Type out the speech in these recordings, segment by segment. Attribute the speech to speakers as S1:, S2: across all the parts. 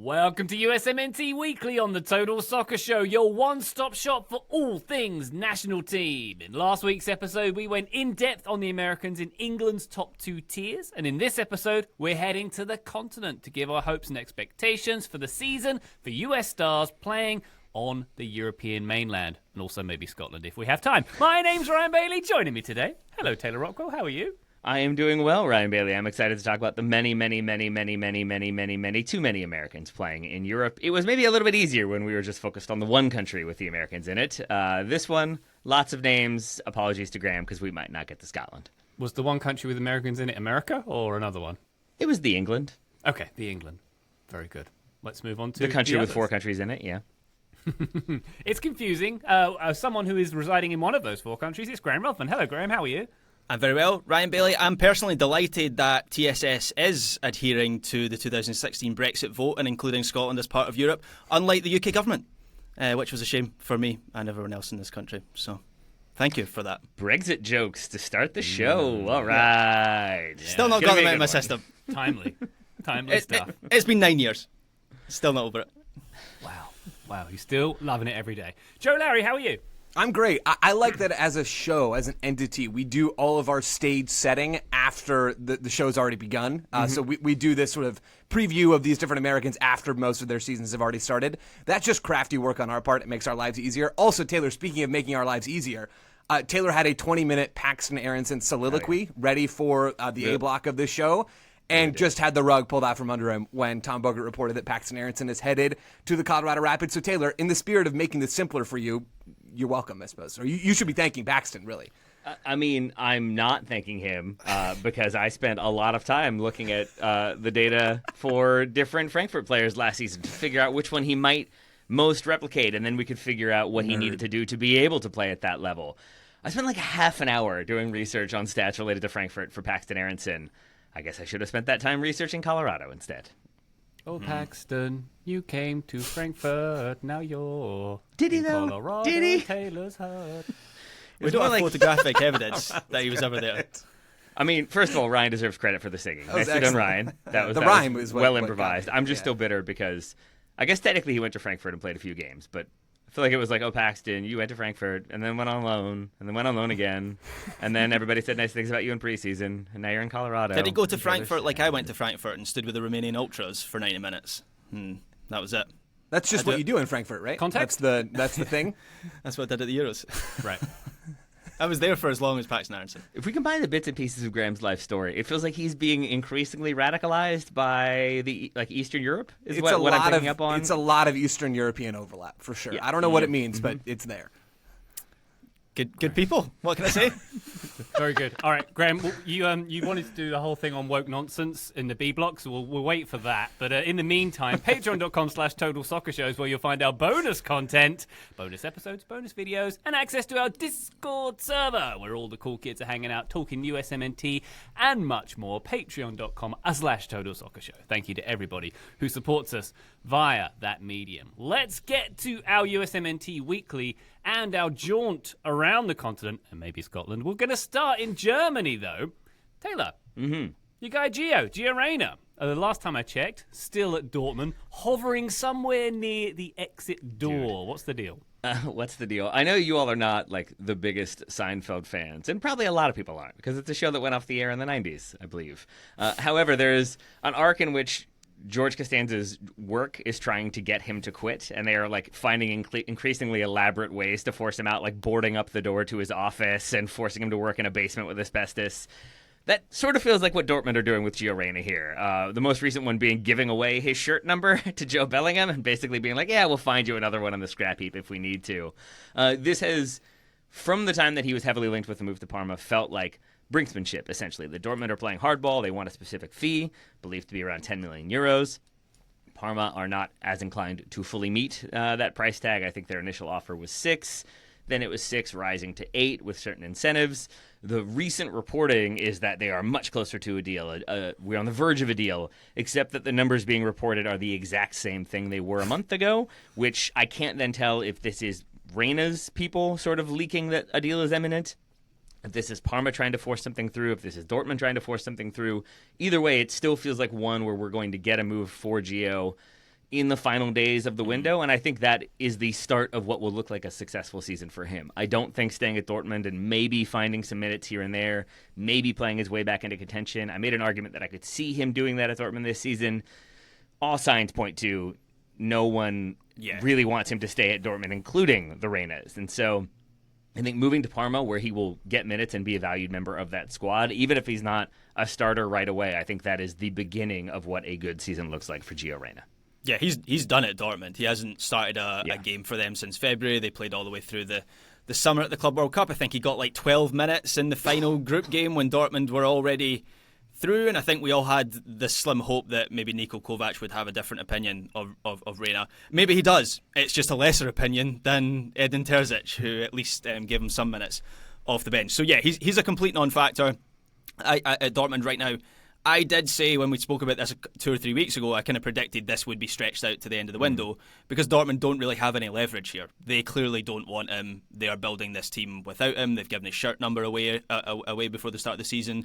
S1: Welcome to USMNT Weekly on the Total Soccer Show, your one-stop shop for all things national team. In last week's episode, we went in-depth on the Americans in England's top two tiers, and in this episode, we're heading to the continent to give our hopes and expectations for the season for US stars playing on the European mainland, and also maybe Scotland if we have time. My name's Ryan Bailey, joining me today. Hello, Taylor Rockwell, how are you?
S2: I am doing well, Ryan Bailey. I'm excited to talk about the many too many Americans playing in Europe. It was maybe a little bit easier when we were just focused on the one country with the Americans in it. This one, lots of names. Apologies to Graham because we might not get to Scotland.
S1: Was the one country with Americans in it America or another one?
S2: It was the England.
S1: Okay, the England. Very good. Let's move on to
S2: the country with
S1: others.
S2: 4 countries in it, yeah.
S1: It's confusing. Someone who is residing in one of those 4 countries is Graham Ruffman. Hello, Graham. How are you?
S3: I'm very well. Ryan Bailey, I'm personally delighted that TSS is adhering to the 2016 Brexit vote and including Scotland as part of Europe, unlike the UK government, which was a shame for me and everyone else in this country. So thank you for that.
S2: Brexit jokes to start the show. All right. Yeah.
S3: Still not got them out of my system.
S1: Timely stuff.
S3: It's been 9 years. Still not over it.
S1: Wow, you're still loving it every day. Joe Larry, how are you?
S4: I'm great. I like that as a show, as an entity, we do all of our stage setting after the show's already begun. So we do this sort of preview of these different Americans after most of their seasons have already started. That's just crafty work on our part. It makes our lives easier. Also, Taylor, speaking of making our lives easier, Taylor had a 20-minute Paxton Aronson soliloquy ready for the A block of this show. And just had the rug pulled out from under him when Tom Bogert reported that Paxton Aronson is headed to the Colorado Rapids. So, Taylor, in the spirit of making this simpler for you, you're welcome, I suppose. Or you should be thanking Paxton, really.
S2: I mean, I'm not thanking him because I spent a lot of time looking at the data for different Frankfurt players last season to figure out which one he might most replicate, and then we could figure out what he needed to do to be able to play at that level. I spent like half an hour doing research on stats related to Frankfurt for Paxton Aronson. I guess I should have spent that time researching Colorado instead.
S1: Oh, Paxton, you came to Frankfurt, now you're
S2: Did he,
S1: in
S2: though?
S1: Colorado,
S2: Did he?
S1: Taylor's hurt.
S3: We don't have photographic evidence that he was ever there.
S2: I mean, first of all, Ryan deserves credit for the singing.
S4: was
S2: Nicely done,
S4: excellent.
S2: Ryan. That
S4: rhyme
S2: was
S4: was
S2: well
S4: what
S2: improvised.
S4: got me.
S2: I'm just still bitter because I guess technically he went to Frankfurt and played a few games, but I feel like it was like, oh, Paxton, you went to Frankfurt and then went on loan and then went on loan again. And then everybody said nice things about you in preseason, and now you're in Colorado.
S3: Did he go to Frankfurt like I went to Frankfurt and stood with the Romanian ultras for 90 minutes? That was it.
S4: That's just what you do in Frankfurt, right?
S1: Context?
S4: That's the thing.
S3: That's what I did at the Euros.
S1: Right.
S3: I was there for as long as Paxton Aronson.
S2: If we combine the bits and pieces of Graham's life story, it feels like he's being increasingly radicalized by the Eastern Europe. Is what I'm picking up on.
S4: It's a lot of Eastern European overlap for sure.
S2: Yeah.
S4: I don't know what it means, but it's there.
S3: Good people. What can I say?
S1: Very good. All right, Graham, you wanted to do the whole thing on woke nonsense in the B block, so we'll wait for that. But in the meantime, patreon.com/Total Soccer Show is where you'll find our bonus content, bonus episodes, bonus videos, and access to our Discord server, where all the cool kids are hanging out, talking USMNT, and much more. Patreon.com/Total Soccer Show. Thank you to everybody who supports us via that medium. Let's get to our USMNT Weekly and our jaunt around the continent, and maybe Scotland. We're going to start in Germany, though. Taylor, your guy Gio Reyna, the last time I checked, still at Dortmund, hovering somewhere near the exit door. What's the deal?
S2: What's the deal? I know you all are not like the biggest Seinfeld fans, and probably a lot of people aren't, because it's a show that went off the air in the 90s, I believe. However, there's an arc in which George Costanza's work is trying to get him to quit, and they are like finding increasingly elaborate ways to force him out, like boarding up the door to his office and forcing him to work in a basement with asbestos. That sort of feels like what Dortmund are doing with Gio Reyna here. The most recent one being giving away his shirt number to Joe Bellingham and basically being like, yeah, we'll find you another one on the scrap heap if we need to. This has, from the time that he was heavily linked with the move to Parma, felt like brinksmanship, essentially. The Dortmund are playing hardball. They want a specific fee, believed to be around 10 million euros. Parma are not as inclined to fully meet that price tag. I think their initial offer was 6. Then it was 6, rising to 8 with certain incentives. The recent reporting is that they are much closer to a deal. We're on the verge of a deal, except that the numbers being reported are the exact same thing they were a month ago, which I can't then tell if this is Reyna's people sort of leaking that a deal is imminent, if this is Parma trying to force something through, if this is Dortmund trying to force something through. Either way, it still feels like one where we're going to get a move for Gio in the final days of the window, and I think that is the start of what will look like a successful season for him. I don't think staying at Dortmund and maybe finding some minutes here and there, maybe playing his way back into contention. I made an argument that I could see him doing that at Dortmund this season. All signs point to no one really wants him to stay at Dortmund, including the Reynas. And so I think moving to Parma, where he will get minutes and be a valued member of that squad, even if he's not a starter right away, I think that is the beginning of what a good season looks like for Gio Reyna.
S3: Yeah, he's done it at Dortmund. He hasn't started a game for them since February. They played all the way through the summer at the Club World Cup. I think he got like 12 minutes in the final group game when Dortmund were already through, and I think we all had the slim hope that maybe Niko Kovac would have a different opinion of Reyna. Maybe he does. It's just a lesser opinion than Edin Terzic, who at least gave him some minutes off the bench. So yeah, he's a complete non-factor at Dortmund right now. I did say when we spoke about this 2 or 3 weeks ago, I kind of predicted this would be stretched out to the end of the window because Dortmund don't really have any leverage here. They clearly don't want him. They are building this team without him. They've given his shirt number away before the start of the season,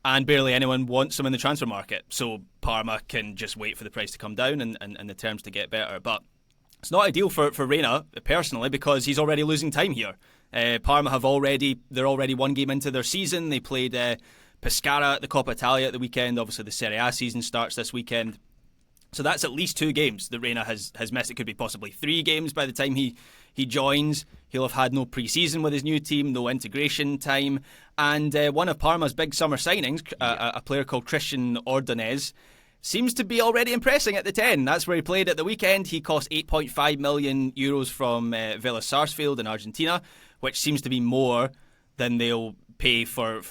S3: and barely anyone wants him in the transfer market. So Parma can just wait for the price to come down and the terms to get better. But it's not ideal for Reyna personally because he's already losing time here. Parma they're already one game into their season. They played Pescara at the Coppa Italia at the weekend. Obviously, the Serie A season starts this weekend. So that's at least 2 games that Reyna has missed. It could be possibly 3 games by the time he joins. He'll have had no pre-season with his new team, no integration time. And one of Parma's big summer signings, a player called Christian Ordonez, seems to be already impressing at the 10. That's where he played at the weekend. He cost €8.5 million from Villa Sarsfield in Argentina, which seems to be more than they'll pay for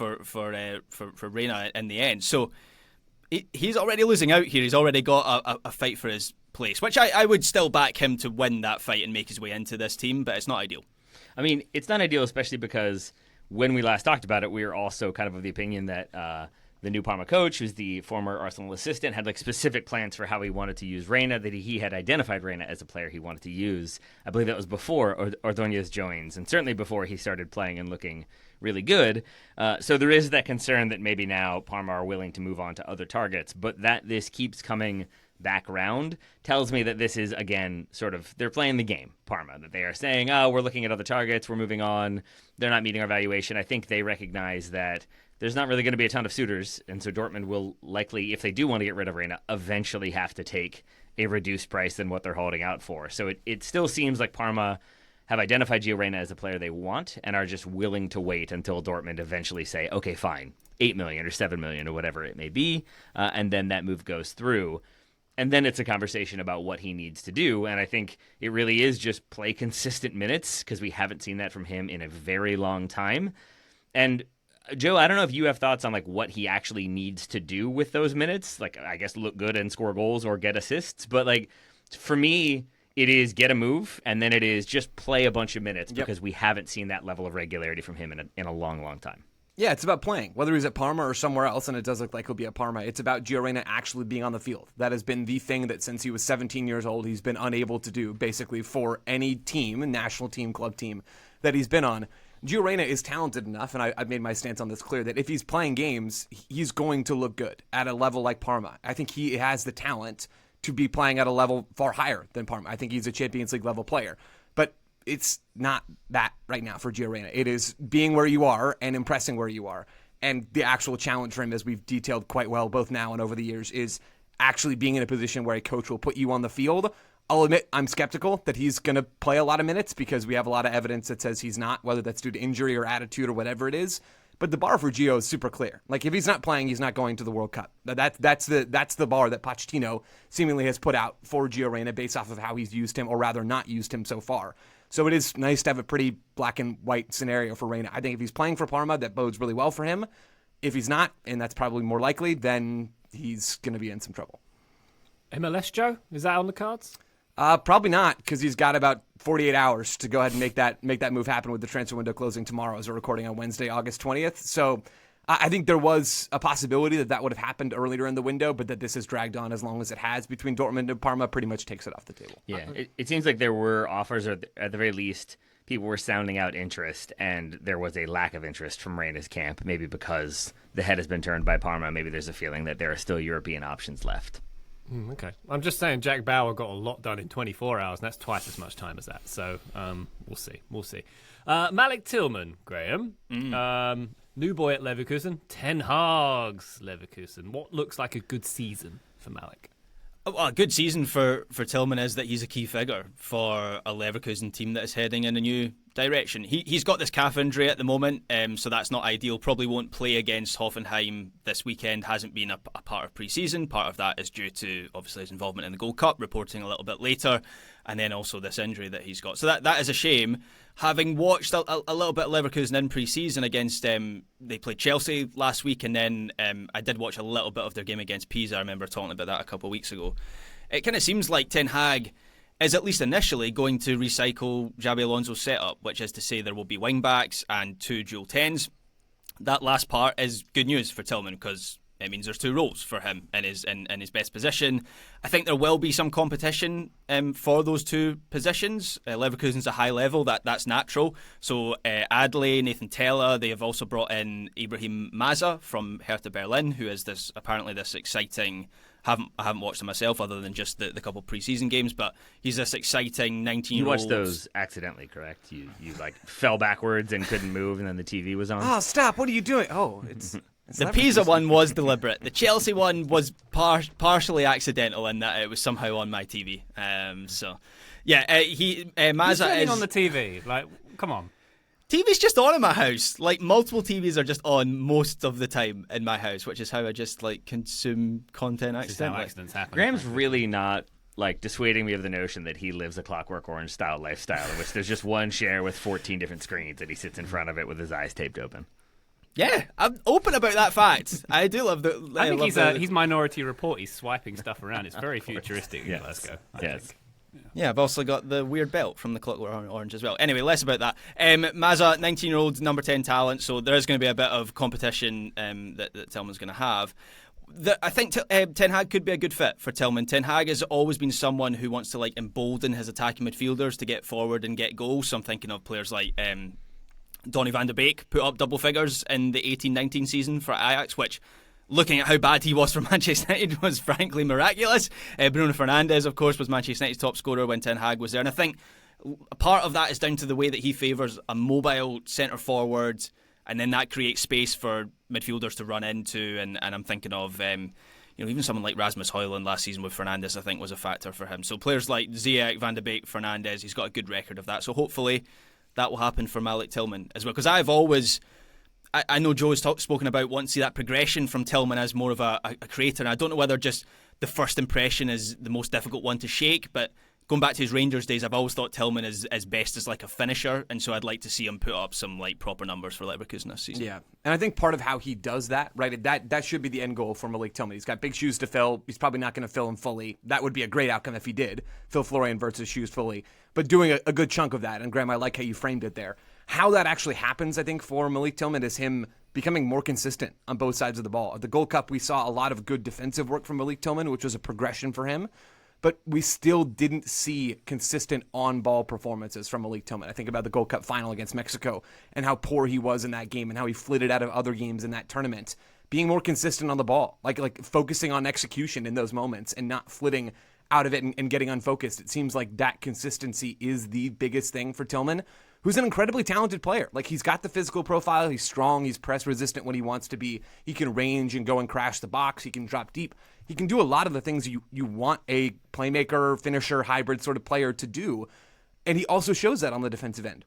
S3: Reyna in the end. So he's already losing out here. He's already got a fight for his place, which I would still back him to win that fight and make his way into this team, but it's not ideal.
S2: I mean, it's not ideal, especially because when we last talked about it, we were also kind of the opinion that the new Parma coach, who's the former Arsenal assistant, had like specific plans for how he wanted to use Reyna, that he had identified Reyna as a player he wanted to use. I believe that was before Ordonez joins, and certainly before he started playing and looking really good. So there is that concern that maybe now Parma are willing to move on to other targets, but that this keeps coming back around tells me that this is, again, sort of, they're playing the game, Parma, that they are saying, oh, we're looking at other targets, we're moving on, they're not meeting our valuation. I think they recognize that there's not really going to be a ton of suitors, and so Dortmund will likely, if they do want to get rid of Reyna, eventually have to take a reduced price than what they're holding out for. So it still seems like Parma have identified Gio Reyna as a player they want and are just willing to wait until Dortmund eventually say, okay, fine, 8 million or 7 million or whatever it may be, and then that move goes through. And then it's a conversation about what he needs to do, and I think it really is just play consistent minutes because we haven't seen that from him in a very long time. And Joe, I don't know if you have thoughts on like what he actually needs to do with those minutes, like I guess look good and score goals or get assists, but like for me, it is get a move, and then it is just play a bunch of minutes because we haven't seen that level of regularity from him in a long, long time.
S4: Yeah, it's about playing. Whether he's at Parma or somewhere else, and it does look like he'll be at Parma, it's about Gio Reyna actually being on the field. That has been the thing that since he was 17 years old, he's been unable to do, basically, for any team, national team, club team, that he's been on. Gio Reyna is talented enough, and I've made my stance on this clear, that if he's playing games, he's going to look good at a level like Parma. I think he has the talent to be playing at a level far higher than Parma. I think he's a Champions League level player. But it's not that right now for Gio Reyna. It is being where you are and impressing where you are. And the actual challenge for him, as we've detailed quite well both now and over the years, is actually being in a position where a coach will put you on the field. I'll admit I'm skeptical that he's going to play a lot of minutes because we have a lot of evidence that says he's not, whether that's due to injury or attitude or whatever it is. But the bar for Gio is super clear. Like, if he's not playing, he's not going to the World Cup. That's the bar that Pochettino seemingly has put out for Gio Reyna based off of how he's used him, or rather not used him so far. So it is nice to have a pretty black and white scenario for Reyna. I think if he's playing for Parma, that bodes really well for him. If he's not, and that's probably more likely, then he's going to be in some trouble.
S1: MLS, Joe? Is that on the cards?
S4: Probably not, because he's got about 48 hours to go ahead and make that move happen with the transfer window closing tomorrow as we're recording on Wednesday, August 20th. So I think there was a possibility that would have happened earlier in the window, but that this has dragged on as long as it has between Dortmund and Parma pretty much takes it off the table.
S2: Yeah, it seems like there were offers, or at the very least, people were sounding out interest, and there was a lack of interest from Reyna's camp, maybe because the head has been turned by Parma. Maybe there's a feeling that there are still European options left.
S5: Okay. I'm just saying Jack Bauer got a lot done in 24 hours, and that's twice as much time as that. So we'll see. We'll see. Malik Tillman, Graham. New boy at Leverkusen. Ten Hag's Leverkusen. What looks like a good season for Malik?
S3: Well, a good season for Tillman is that he's a key figure for a Leverkusen team that is heading in a new direction. He's got this calf injury at the moment, so that's not ideal. Probably won't play against Hoffenheim this weekend. Hasn't been a part of pre-season. Part of that is due to obviously his involvement in the Gold Cup, reporting a little bit later, and then also this injury that he's got. So that is a shame. Having watched a little bit of Leverkusen in pre-season against, they played Chelsea last week, and then I did watch a little bit of their game against Pisa. I remember talking about that a couple of weeks ago. It kind of seems like Ten Hag is at least initially going to recycle Xabi Alonso's setup, which is to say there will be wing-backs and 2 dual 10s. That last part is good news for Tillman because it means there's 2 roles for him in his best position. I think there will be some competition for those 2 positions. Leverkusen's a high level, that's natural. So Adley, Nathan Tella, they have also brought in Ibrahim Mazza from Hertha Berlin, who is apparently this exciting. I haven't watched him myself other than just the couple pre-season games, but he's this exciting 19-year-old.
S2: You watched those accidentally, correct? You like fell backwards and couldn't move, and then the TV was on.
S4: Oh, stop! What are you doing? Oh, it's
S3: the Pisa one was deliberate. The Chelsea one was partially accidental in that it was somehow on my TV. So, yeah, Mazza is
S1: on the TV. Like, come on.
S3: TV's just on in my house. Like, multiple TVs are just on most of the time in my house, which is how I just like consume content accidentally.
S1: Accidents happen.
S2: Graham's really not like dissuading me of the notion that he lives a Clockwork Orange style lifestyle in which there's just one share with 14 different screens and he sits in front of it with his eyes taped open.
S3: Yeah, I'm open about that fact. I do love the.
S1: I think he's Minority Report. He's swiping stuff around. It's very futuristic in Glasgow.
S2: Yes.
S3: Yeah, I've also got the weird belt from the Clockwork Orange as well. Anyway, less about that. Mazza, 19-year-old, number 10 talent, so there is going to be a bit of competition that Tillman's going to have. I think Ten Hag could be a good fit for Tillman. Ten Hag has always been someone who wants to like embolden his attacking midfielders to get forward and get goals. So I'm thinking of players like Donny van de Beek put up double figures in the 18-19 season for Ajax, which, looking at how bad he was for Manchester United, was frankly miraculous. Bruno Fernandes, of course, was Manchester United's top scorer when Ten Hag was there. And I think a part of that is down to the way that he favours a mobile centre forward, and then that creates space for midfielders to run into. And I'm thinking of even someone like Rasmus Højlund last season with Fernandes, I think, was a factor for him. So players like Ziyech, Van de Beek, Fernandes, he's got a good record of that. So hopefully that will happen for Malik Tillman as well. Because I know Joe has spoken about wanting to see that progression from Tillman as more of a creator. And I don't know whether just the first impression is the most difficult one to shake, but going back to his Rangers days, I've always thought Tillman is best as like a finisher, and so I'd like to see him put up some like proper numbers for Leverkusen this season.
S4: Yeah, and I think part of how he does that, right, that should be the end goal for Malik Tillman. He's got big shoes to fill. He's probably not going to fill them fully. That would be a great outcome if he did fill Florian Wirtz's shoes fully, but doing a good chunk of that. And Graham, I like how you framed it there. How that actually happens, I think, for Malik Tillman is him becoming more consistent on both sides of the ball. At the Gold Cup, we saw a lot of good defensive work from Malik Tillman, which was a progression for him. But we still didn't see consistent on-ball performances from Malik Tillman. I think about the Gold Cup final against Mexico and how poor he was in that game and how he flitted out of other games in that tournament. Being more consistent on the ball, like focusing on execution in those moments and not flitting out of it and getting unfocused. It seems like that consistency is the biggest thing for Tillman, who's an incredibly talented player. Like, he's got the physical profile, he's strong, he's press resistant when he wants to be, he can range and go and crash the box, he can drop deep, he can do a lot of the things you want a playmaker, finisher, hybrid sort of player to do, and he also shows that on the defensive end.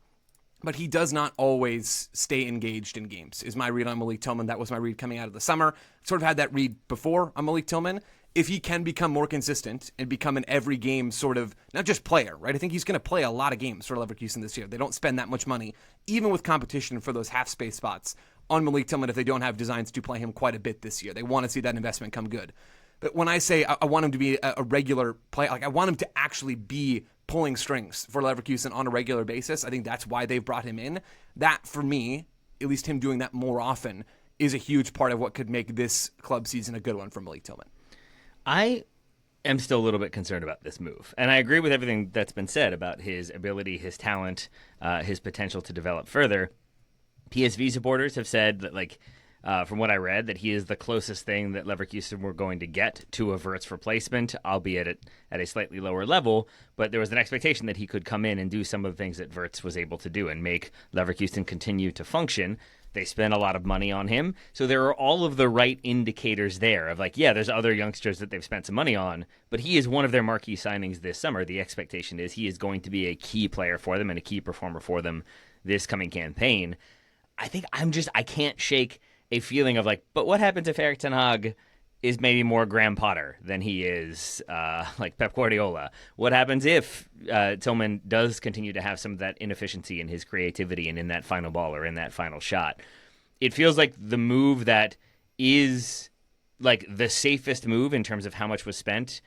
S4: But he does not always stay engaged in games, is my read on Malik Tillman. That was my read coming out of the summer. Sort of had that read before on Malik Tillman. If he can become more consistent and become an every game sort of, not just player, right? I think he's going to play a lot of games for Leverkusen this year. They don't spend that much money, even with competition for those half space spots on Malik Tillman if they don't have designs to play him quite a bit this year. They want to see that investment come good. But when I say I want him to be a regular player, like I want him to actually be pulling strings for Leverkusen on a regular basis, I think that's why they've brought him in. That, for me, at least him doing that more often, is a huge part of what could make this club season a good one for Malik Tillman.
S2: I am still a little bit concerned about this move. And I agree with everything that's been said about his ability, his talent, his potential to develop further. PSV supporters have said that, like, from what I read, that he is the closest thing that Leverkusen were going to get to a Wirtz replacement, albeit at a slightly lower level. But there was an expectation that he could come in and do some of the things that Wirtz was able to do and make Leverkusen continue to function. They spent a lot of money on him. So there are all of the right indicators there of like, yeah, there's other youngsters that they've spent some money on, but he is one of their marquee signings this summer. The expectation is he is going to be a key player for them and a key performer for them this coming campaign. I think I can't shake a feeling of like, but what happens if Erik ten Hag is maybe more Graham Potter than he is like Pep Guardiola? What happens if Tillman does continue to have some of that inefficiency in his creativity and in that final ball or in that final shot? It feels like the move that is like the safest move in terms of how much was spent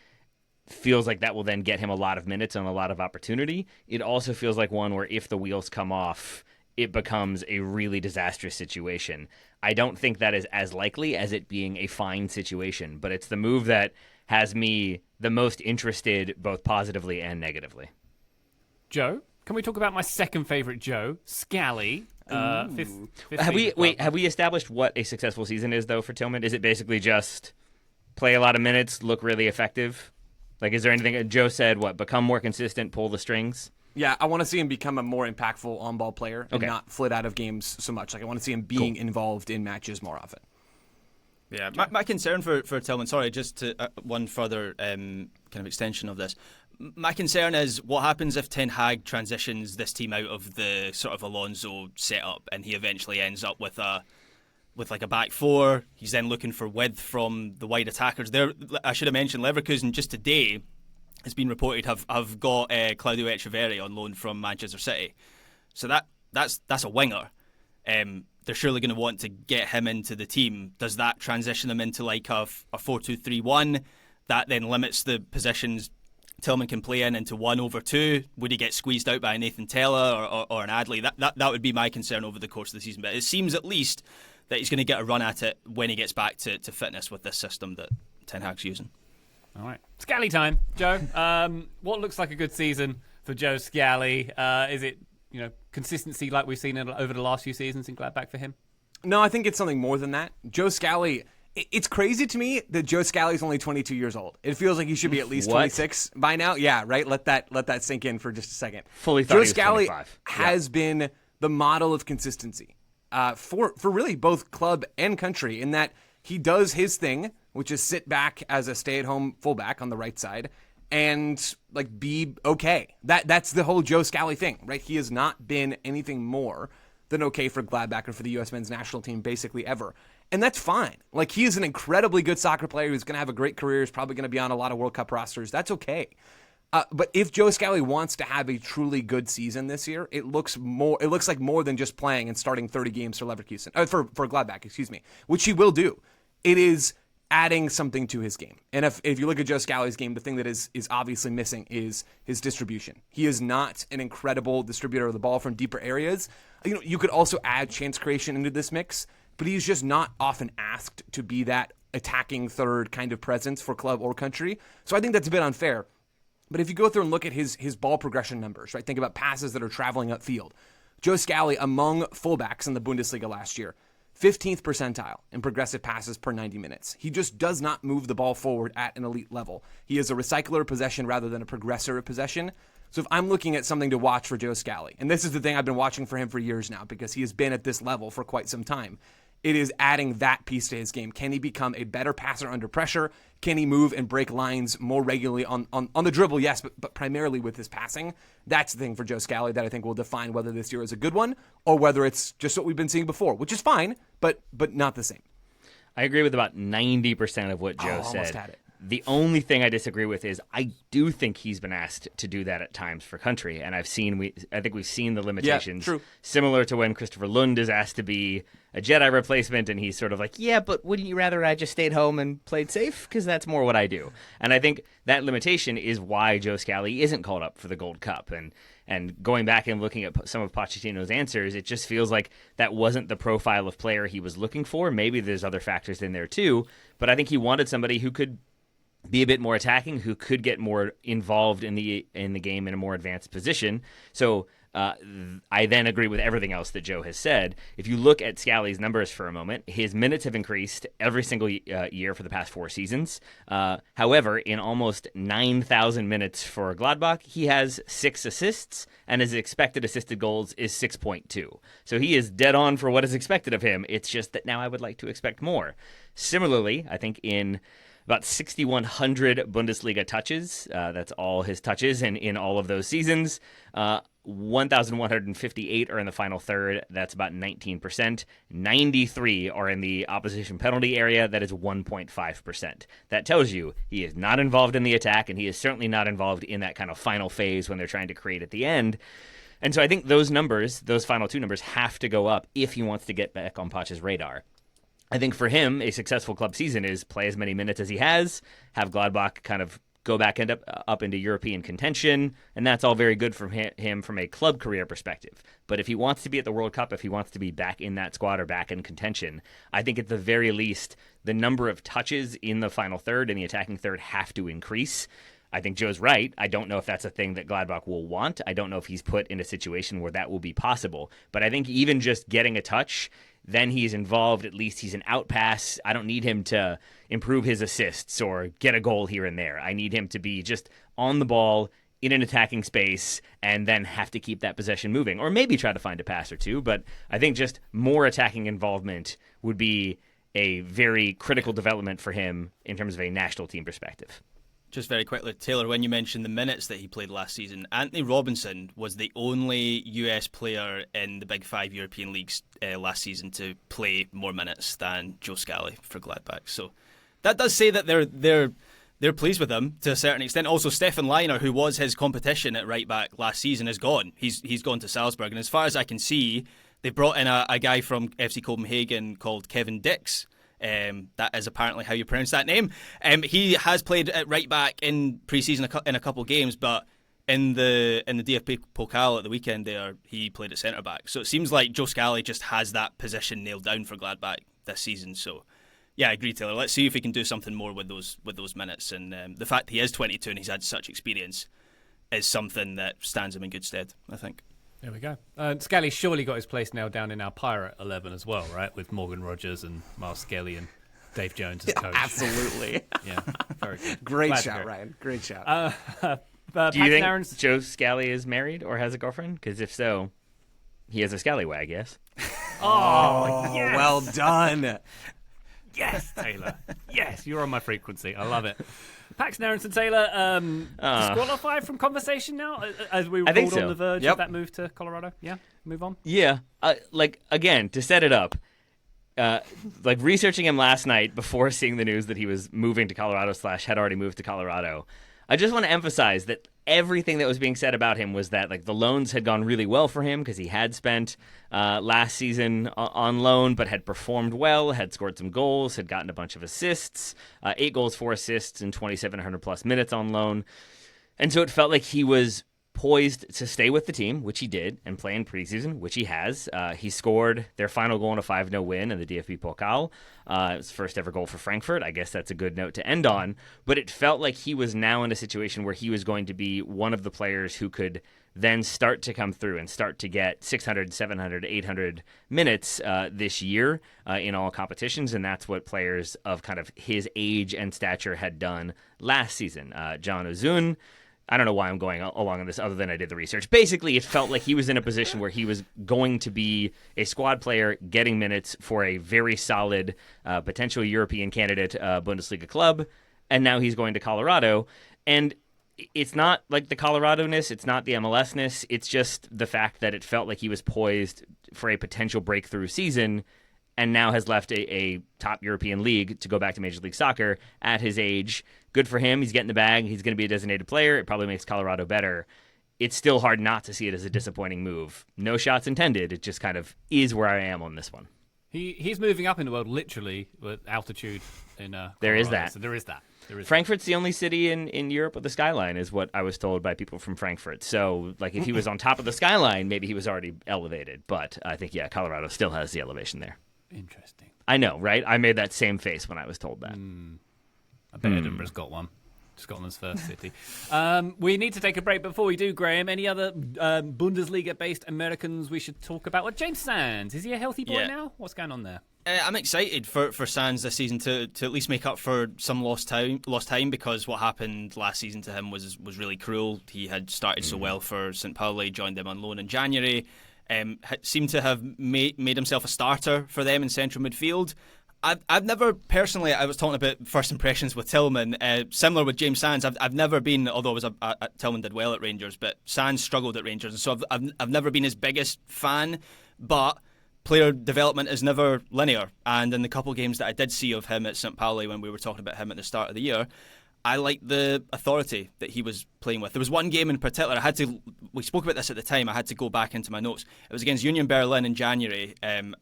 S2: feels like that will then get him a lot of minutes and a lot of opportunity. It also feels like one where if the wheels come off, it becomes a really disastrous situation. I don't think that is as likely as it being a fine situation, but it's the move that has me the most interested both positively and negatively.
S5: Joe, can we talk about my second favorite Joe, Scally?
S2: Have we established what a successful season is though for Tillman? Is it basically just play a lot of minutes, look really effective? Like, is there anything Joe said? What, become more consistent, pull the strings?
S4: Yeah, I want to see him become a more impactful on-ball player and not flit out of games so much. Like, I want to see him being involved in matches more often.
S3: Yeah, my concern for Tillman, sorry, just to one further kind of extension of this. My concern is what happens if Ten Hag transitions this team out of the sort of Alonso setup and he eventually ends up with like a back four. He's then looking for width from the wide attackers. There, I should have mentioned Leverkusen just today. Has been reported have got Claudio Echeverri on loan from Manchester City, so that's a winger. They're surely going to want to get him into the team. Does that transition them into like a 4-2-3-1? That then limits the positions Tillman can play into 1/2. Would he get squeezed out by a Nathan Taylor or an Adley? That would be my concern over the course of the season. But it seems at least that he's going to get a run at it when he gets back to fitness with this system that Ten Hag's using.
S5: All right. Scally time, Joe. What looks like a good season for Joe Scally? Is it, consistency like we've seen over the last few seasons in Gladbach for him?
S4: No, I think it's something more than that. Joe Scally, it's crazy to me that Joe Scally is only 22 years old. It feels like he should be at least 26 by now. Yeah, right? Let that sink in for just a second.
S2: Fully thought
S4: Joe
S2: he was
S4: Scally
S2: 25.
S4: has been the model of consistency for really both club and country in that he does his thing, which is sit back as a stay-at-home fullback on the right side and like be okay. That's the whole Joe Scally thing, right? He has not been anything more than okay for Gladbach or for the U.S. men's national team basically ever. And that's fine. Like, he is an incredibly good soccer player who's going to have a great career. He's probably going to be on a lot of World Cup rosters. That's okay. But if Joe Scally wants to have a truly good season this year, it looks like more than just playing and starting 30 games for Leverkusen, for Gladbach, which he will do. It is adding something to his game. And if you look at Joe Scally's game, the thing that is obviously missing is his distribution. He is not an incredible distributor of the ball from deeper areas. You could also add chance creation into this mix, but he's just not often asked to be that attacking third kind of presence for club or country. So I think that's a bit unfair. But if you go through and look at his ball progression numbers, right? Think about passes that are traveling upfield. Joe Scally, among fullbacks in the Bundesliga last year, 15th percentile in progressive passes per 90 minutes. He just does not move the ball forward at an elite level. He is a recycler of possession rather than a progressor of possession. So if I'm looking at something to watch for Joe Scally, and this is the thing I've been watching for him for years now because he has been at this level for quite some time, it is adding that piece to his game. Can he become a better passer under pressure? Can he move and break lines more regularly on the dribble? Yes, but primarily with his passing. That's the thing for Joe Scally that I think will define whether this year is a good one or whether it's just what we've been seeing before, which is fine, but not the same.
S2: I agree with about 90% of what Joe said.
S4: Almost had it.
S2: The only thing I disagree with is I do think he's been asked to do that at times for country, and I think we've seen the limitations.
S4: Yeah, true.
S2: Similar to when Christopher Lund is asked to be a Jedi replacement, and he's sort of like, yeah, but wouldn't you rather I just stayed home and played safe? Because that's more what I do. And I think that limitation is why Joe Scally isn't called up for the Gold Cup. And going back and looking at some of Pochettino's answers, it just feels like that wasn't the profile of player he was looking for. Maybe there's other factors in there too, but I think he wanted somebody who could be a bit more attacking, who could get more involved in the game in a more advanced position. So I then agree with everything else that Joe has said. If you look at Scally's numbers for a moment, his minutes have increased every single year for the past 4 seasons. However, in almost 9,000 minutes for Gladbach, he has 6 assists, and his expected assisted goals is 6.2. So he is dead on for what is expected of him. It's just that now I would like to expect more. Similarly, I think in about 6,100 Bundesliga touches, that's all his touches, and in all of those seasons, 1,158 are in the final third. That's about 19%. 93 are in the opposition penalty area. That is 1.5%. That tells you he is not involved in the attack, and he is certainly not involved in that kind of final phase when they're trying to create at the end. And so I think those numbers, those final 2 numbers, have to go up if he wants to get back on Poch's radar. I think for him, a successful club season is play as many minutes as he has, have Gladbach kind of go back and up into European contention, and that's all very good for him from a club career perspective. But if he wants to be at the World Cup, if he wants to be back in that squad or back in contention, I think at the very least, the number of touches in the final third and the attacking third have to increase. I think Joe's right. I don't know if that's a thing that Gladbach will want. I don't know if he's put in a situation where that will be possible. But I think even just getting a touch, then he's involved. At least he's an outpass. I don't need him to improve his assists or get a goal here and there. I need him to be just on the ball in an attacking space and then have to keep that possession moving, or maybe try to find a pass or two. But I think just more attacking involvement would be a very critical development for him in terms of a national team perspective.
S3: Just very quickly, Taylor, when you mentioned the minutes that he played last season, Anthony Robinson was the only US player in the Big 5 European leagues last season to play more minutes than Joe Scally for Gladbach. So that does say that they're pleased with him to a certain extent. Also, Stefan Leiner, who was his competition at right back last season, is gone. He's gone to Salzburg, and as far as I can see, they brought in a guy from FC Copenhagen called Kevin Dix. That is apparently how you pronounce that name. He has played at right back in pre-season in a couple of games, but in the DFB Pokal at the weekend there, he played at centre back. So it seems like Joe Scally just has that position nailed down for Gladbach this season. So yeah, I agree, Taylor. Let's see if he can do something more with those minutes. And the fact he is 22 and he's had such experience is something that stands him in good stead, I think.
S5: There we go. Scally surely got his place now down in our Pirate 11 as well, right? With Morgan Rogers and Miles Skelly and Dave Jones as coach.
S4: Absolutely.
S5: Yeah, very good.
S4: Great shout, Ryan. Great shout.
S2: Do you think Joe Scally is married or has a girlfriend? Because if so, he has a scallywag, yes?
S5: Oh, yes!
S4: Well done.
S5: Yes, Taylor. Yes, you're on my frequency. I love it. Paxton Aronson Taylor, disqualified from conversation now as we were on the verge of that move to Colorado. Yeah, move on.
S2: Yeah, again, to set it up, researching him last night before seeing the news that he was moving to Colorado / had already moved to Colorado, I just want to emphasize that everything that was being said about him was that the loans had gone really well for him because he had spent last season on loan but had performed well, had scored some goals, had gotten a bunch of assists, 8 goals, 4 assists in 2,700 plus minutes on loan. And so it felt like he was poised to stay with the team, which he did, and play in preseason, which he has. He scored their final goal in a 5-0 win in the DFB Pokal. His first ever goal for Frankfurt. I guess that's a good note to end on. But it felt like he was now in a situation where he was going to be one of the players who could then start to come through and start to get 600, 700, 800 minutes this year in all competitions. And that's what players of kind of his age and stature had done last season. John Ozun, I don't know why I'm going along on this other than I did the research. Basically, it felt like he was in a position where he was going to be a squad player getting minutes for a very solid potential European candidate Bundesliga club, and now he's going to Colorado. And it's not like the Colorado-ness, it's not the MLS-ness, it's just the fact that it felt like he was poised for a potential breakthrough season and now has left a top European league to go back to Major League Soccer at his age. Good for him. He's getting the bag. He's going to be a designated player. It probably makes Colorado better. It's still hard not to see it as a disappointing move. No shots intended. It just kind of is where I am on this one.
S5: He's moving up in the world literally with altitude in Colorado.
S2: There is that.
S5: So there is that.
S2: Frankfurt's the only city in Europe with a skyline, is what I was told by people from Frankfurt. So, if he was on top of the skyline, maybe he was already elevated. But I think, Colorado still has the elevation there.
S5: Interesting.
S2: I know, right? I made that same face when I was told that.
S1: I bet Edinburgh's got one. Scotland's first city. We need to take a break. Before we do, Graham, any other Bundesliga-based Americans we should talk about? Well, James Sands, is he a healthy boy now? What's going on there?
S3: I'm excited for Sands this season to at least make up for some lost time because what happened last season to him was really cruel. He had started so well for St. Pauli, joined them on loan in January, seemed to have made himself a starter for them in central midfield. I've never personally, I was talking about first impressions with Tillman, similar with James Sands. I've never been, although Tillman did well at Rangers, but Sands struggled at Rangers, and so I've never been his biggest fan. But player development is never linear, and in the couple of games that I did see of him at St. Pauli when we were talking about him at the start of the year, I liked the authority that he was playing with. There was one game in particular, we spoke about this at the time, I had to go back into my notes. It was against Union Berlin in January, and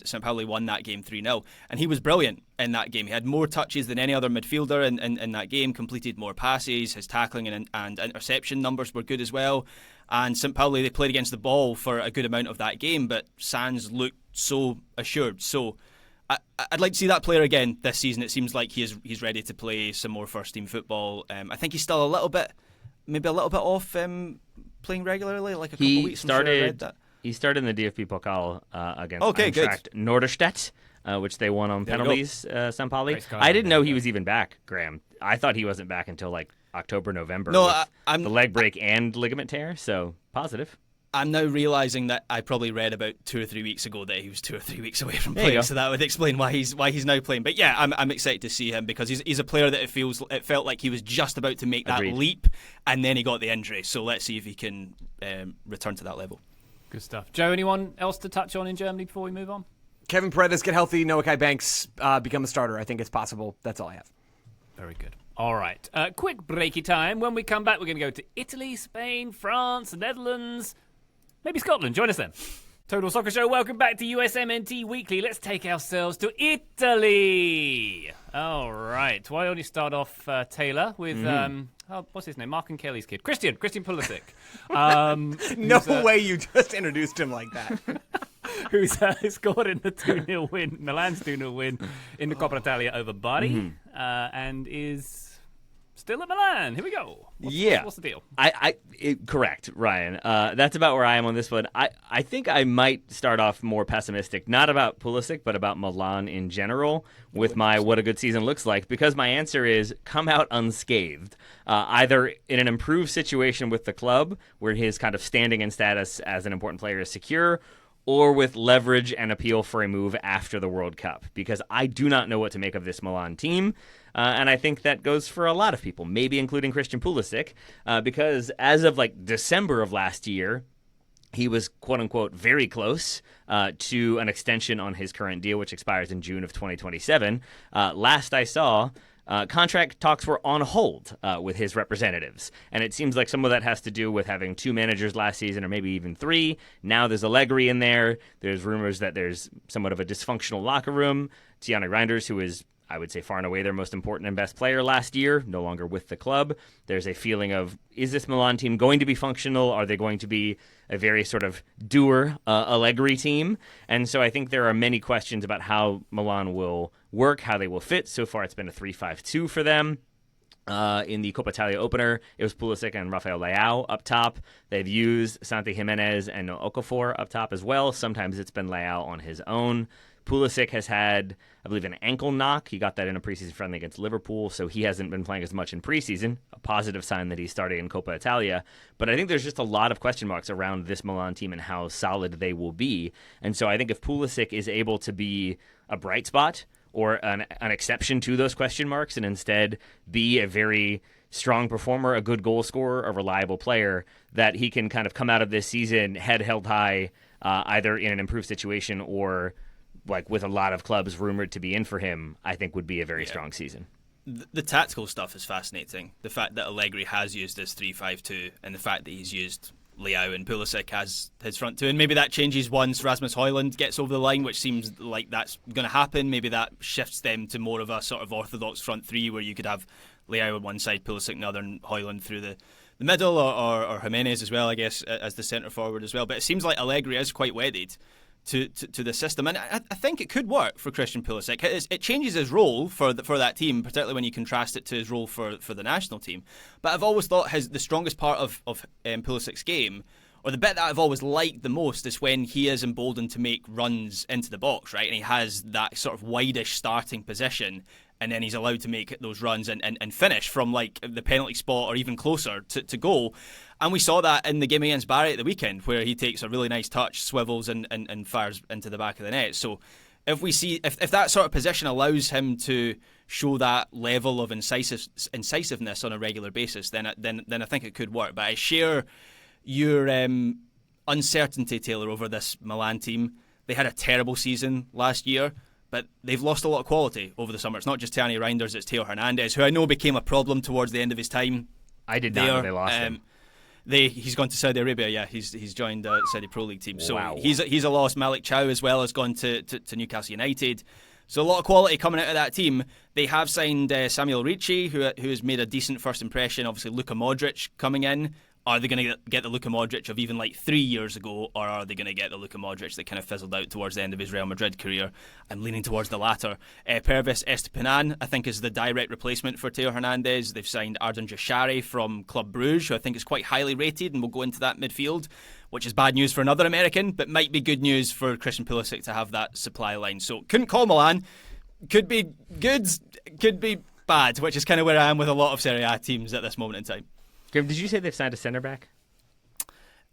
S3: St. Pauli won that game 3-0. And he was brilliant in that game. He had more touches than any other midfielder in that game, completed more passes, his tackling and interception numbers were good as well. And St. Pauli, they played against the ball for a good amount of that game, but Sands looked so assured. So I'd like to see that player again this season. It seems like he's ready to play some more first team football. I think he's still maybe a little bit off playing regularly, like a couple of weeks.
S2: He started in the DFB Pokal against
S3: Eintracht
S2: Norderstedt, which they won on penalties. St. Pauli. I didn't know he was even back, Graham. I thought he wasn't back until like October, November.
S3: No,
S2: I'm the leg break and ligament tear. So positive.
S3: I'm now realising that I probably read about 2 or 3 weeks ago that he was 2 or 3 weeks away from playing, so that would explain why he's now playing. But yeah, I'm excited to see him because he's a player that it felt like he was just about to make that leap, and then he got the injury. So let's see if he can return to that level.
S1: Good stuff. Joe, anyone else to touch on in Germany before we move on?
S4: Kevin Paredes get healthy, Noah Kai Banks become a starter. I think it's possible. That's all I have.
S1: Very good. All right. Quick breaky time. When we come back, we're going to go to Italy, Spain, France, Netherlands, maybe Scotland. Join us then. Total Soccer Show. Welcome back to USMNT Weekly. Let's take ourselves to Italy. All right. Why don't you start off, Taylor, with what's his name? Mark and Kelly's kid, Christian Pulisic.
S4: No way you just introduced him like that.
S1: Who's scored in the 2-0 win, Milan's 2-0 win in the Coppa Italia over Bari, and is still at Milan. Here we go. What's the deal?
S2: Correct, Ryan. That's about where I am on this one. I think I might start off more pessimistic, not about Pulisic, but about Milan in general, with my what a good season looks like, because my answer is come out unscathed. Either in an improved situation with the club, where his kind of standing and status as an important player is secure, or with leverage and appeal for a move after the World Cup, because I do not know what to make of this Milan team. And I think that goes for a lot of people, maybe including Christian Pulisic, because as of like December of last year, he was, quote-unquote, very close to an extension on his current deal, which expires in June of 2027. Last I saw, contract talks were on hold with his representatives. And it seems like some of that has to do with having 2 managers last season, or maybe even 3. Now there's Allegri in there. There's rumors that there's somewhat of a dysfunctional locker room. Tiana Reinders, who is, I would say, far and away their most important and best player last year, no longer with the club. There's a feeling of, is this Milan team going to be functional? Are they going to be a very sort of doer Allegri team? And so I think there are many questions about how Milan will work, how they will fit. So far it's been a 3-5-2 for them. In the Coppa Italia opener, it was Pulisic and Rafael Leao up top. They've used Santi Jimenez and Okafor up top as well. Sometimes it's been Leao on his own. Pulisic has had, I believe, an ankle knock. He got that in a preseason friendly against Liverpool, so he hasn't been playing as much in preseason. A positive sign that he's starting in Coppa Italia. But I think there's just a lot of question marks around this Milan team and how solid they will be. And so I think if Pulisic is able to be a bright spot or an exception to those question marks and instead be a very strong performer, a good goal scorer, a reliable player, that he can kind of come out of this season head held high, either in an improved situation or like with a lot of clubs rumored to be in for him, I think would be a very strong season.
S3: The tactical stuff is fascinating. The fact that Allegri has used this 3-5-2 and the fact that he's used Leao and Pulisic as his front two, and maybe that changes once Rasmus Højlund gets over the line, which seems like that's going to happen. Maybe that shifts them to more of a sort of orthodox front three where you could have Leao on one side, Pulisic on the other, and Højlund through the middle, or Jimenez as well, I guess, as the centre forward as well. But it seems like Allegri is quite wedded to the system. And I think it could work for Christian Pulisic. It changes his role for that team, particularly when you contrast it to his role for the national team. But I've always thought the strongest part of Pulisic's game, or the bit that I've always liked the most, is when he is emboldened to make runs into the box, right? And he has that sort of wide-ish starting position, and then he's allowed to make those runs and finish from like the penalty spot or even closer to goal. And we saw that in the game against Barry at the weekend, where he takes a really nice touch, swivels and fires into the back of the net. So if we see if that sort of position allows him to show that level of incisiveness on a regular basis, then I think it could work. But I share your uncertainty, Taylor, over this Milan team. They had a terrible season last year, but they've lost a lot of quality over the summer. It's not just Tani Reinders, it's Theo Hernandez, who I know became a problem towards the end of his time.
S2: I did not know they lost him.
S3: He's gone to Saudi Arabia. Yeah, he's joined the Saudi Pro League team. So
S2: wow.
S3: he's a loss. Malik Chow as well has gone to Newcastle United. So a lot of quality coming out of that team. They have signed Samuel Ricci, who has made a decent first impression. Obviously, Luka Modric coming in. Are they going to get the Luka Modric of even like 3 years ago, or are they going to get the Luka Modric that kind of fizzled out towards the end of his Real Madrid career? I'm leaning towards the latter. Pervis Estupiñán, I think, is the direct replacement for Theo Hernandez. They've signed Arden Jashari from Club Brugge, who I think is quite highly rated, and will go into that midfield, which is bad news for another American, but might be good news for Christian Pulisic to have that supply line. So couldn't call Milan. Could be good, could be bad, which is kind of where I am with a lot of Serie A teams at this moment in time.
S2: Graham, did you say they've signed a centre back?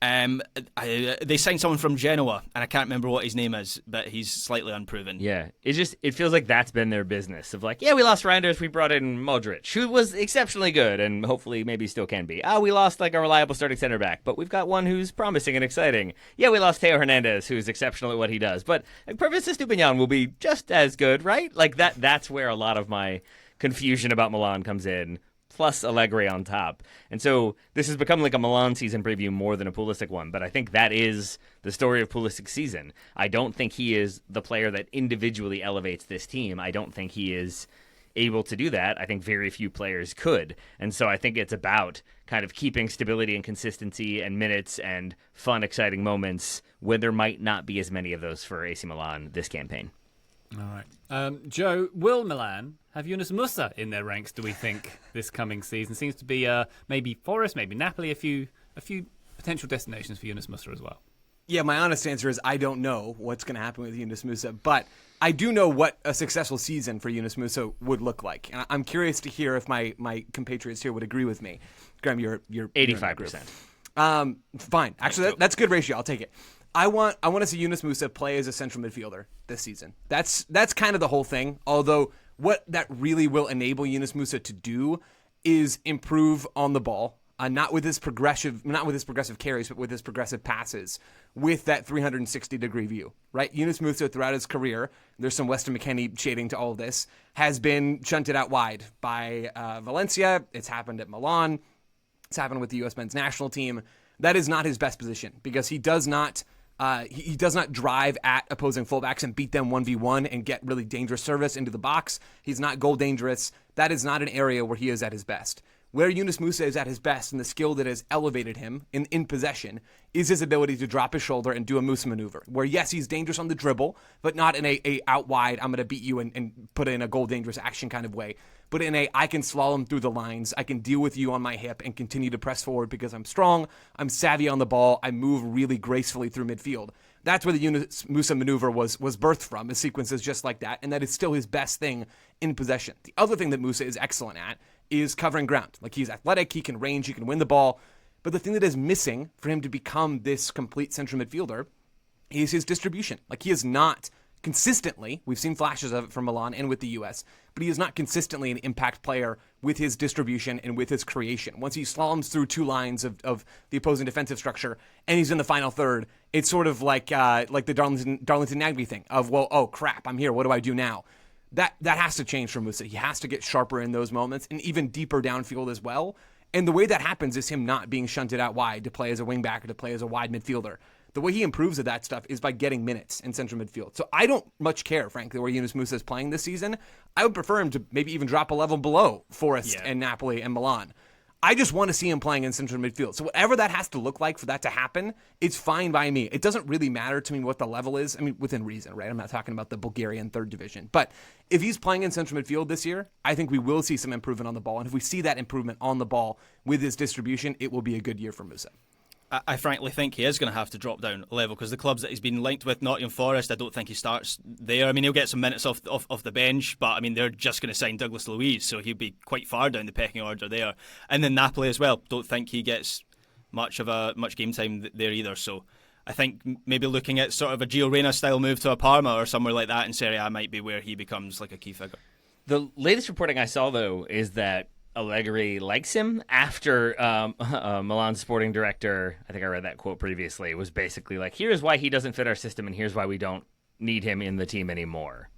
S3: They signed someone from Genoa, and I can't remember what his name is, but he's slightly unproven.
S2: Yeah, it feels like that's been their business of like, yeah, we lost Reinders, we brought in Modric, who was exceptionally good and hopefully maybe still can be. We lost like a reliable starting center back, but we've got one who's promising and exciting. Yeah, we lost Theo Hernandez, who's exceptional at what he does, but Pervis Estupiñán will be just as good, right? Like that's where a lot of my confusion about Milan comes in. Plus Allegri on top. And so this has become like a Milan season preview more than a Pulisic one, but I think that is the story of Pulisic's season. I don't think he is the player that individually elevates this team. I don't think he is able to do that. I think very few players could. And so I think it's about kind of keeping stability and consistency and minutes and fun, exciting moments when there might not be as many of those for AC Milan this campaign.
S1: All right. Joe, will Milan have Yunus Musah in their ranks, do we think, this coming season? Seems to be maybe Forest, maybe Napoli, a few potential destinations for Yunus Musah as well.
S4: Yeah, my honest answer is I don't know what's going to happen with Yunus Musah, but I do know what a successful season for Yunus Musah would look like. And I'm curious to hear if my compatriots here would agree with me. Graham, you're
S2: 85%.
S4: Fine. Actually, that's a good ratio. I'll take it. I want to see Yunus Musah play as a central midfielder this season. That's kind of the whole thing. Although what that really will enable Yunus Musah to do is improve on the ball, not with his progressive carries, but with his progressive passes, with that 360-degree view. Right, Yunus Musah throughout his career, there's some Weston McKennie shading to all of this, has been shunted out wide by Valencia. It's happened at Milan. It's happened with the US men's national team. That is not his best position because he does not. He does not drive at opposing fullbacks and beat them 1v1 and get really dangerous service into the box. He's not goal dangerous. That is not an area where he is at his best. Where Yunus Musah is at his best and the skill that has elevated him in possession is his ability to drop his shoulder and do a Musah maneuver. Where, yes, he's dangerous on the dribble, but not in a out wide, I'm going to beat you and put it in a goal dangerous action kind of way. But in a, I can slalom through the lines, I can deal with you on my hip and continue to press forward because I'm strong, I'm savvy on the ball, I move really gracefully through midfield. That's where the Yunus Musah maneuver was birthed from, a sequences just like that, and that is still his best thing in possession. The other thing that Musah is excellent at is covering ground. Like, he's athletic, he can range, he can win the ball, but the thing that is missing for him to become this complete central midfielder is his distribution. Like, he is not consistently, we've seen flashes of it from Milan and with the US, but he is not consistently an impact player with his distribution and with his creation. Once he slaloms through two lines of the opposing defensive structure and he's in the final third, it's sort of like the Darlington Nagby thing of, well, oh crap, I'm here, what do I do now? That has to change for Musah. He has to get sharper in those moments and even deeper downfield as well. And the way that happens is him not being shunted out wide to play as a wingback or to play as a wide midfielder. The way he improves at that stuff is by getting minutes in central midfield. So I don't much care, frankly, where Yunus Musah is playing this season. I would prefer him to maybe even drop a level below Forest and Napoli and Milan. I just want to see him playing in central midfield. So whatever that has to look like for that to happen, it's fine by me. It doesn't really matter to me what the level is. I mean, within reason, right? I'm not talking about the Bulgarian third division. But if he's playing in central midfield this year, I think we will see some improvement on the ball. And if we see that improvement on the ball with his distribution, it will be a good year for Musah.
S3: I frankly think he is going to have to drop down a level because the clubs that he's been linked with, Nottingham Forest, I don't think he starts there. I mean, he'll get some minutes off the bench, but I mean, they're just going to sign Douglas Luiz, so he'll be quite far down the pecking order there. And then Napoli as well. Don't think he gets much game time there either. So I think maybe looking at sort of a Gio Reyna style move to a Parma or somewhere like that in Serie A might be where he becomes like a key figure.
S2: The latest reporting I saw, though, is that Allegri likes him after Milan's sporting director, I think I read that quote previously, was basically like, here's why he doesn't fit our system and here's why we don't need him in the team anymore,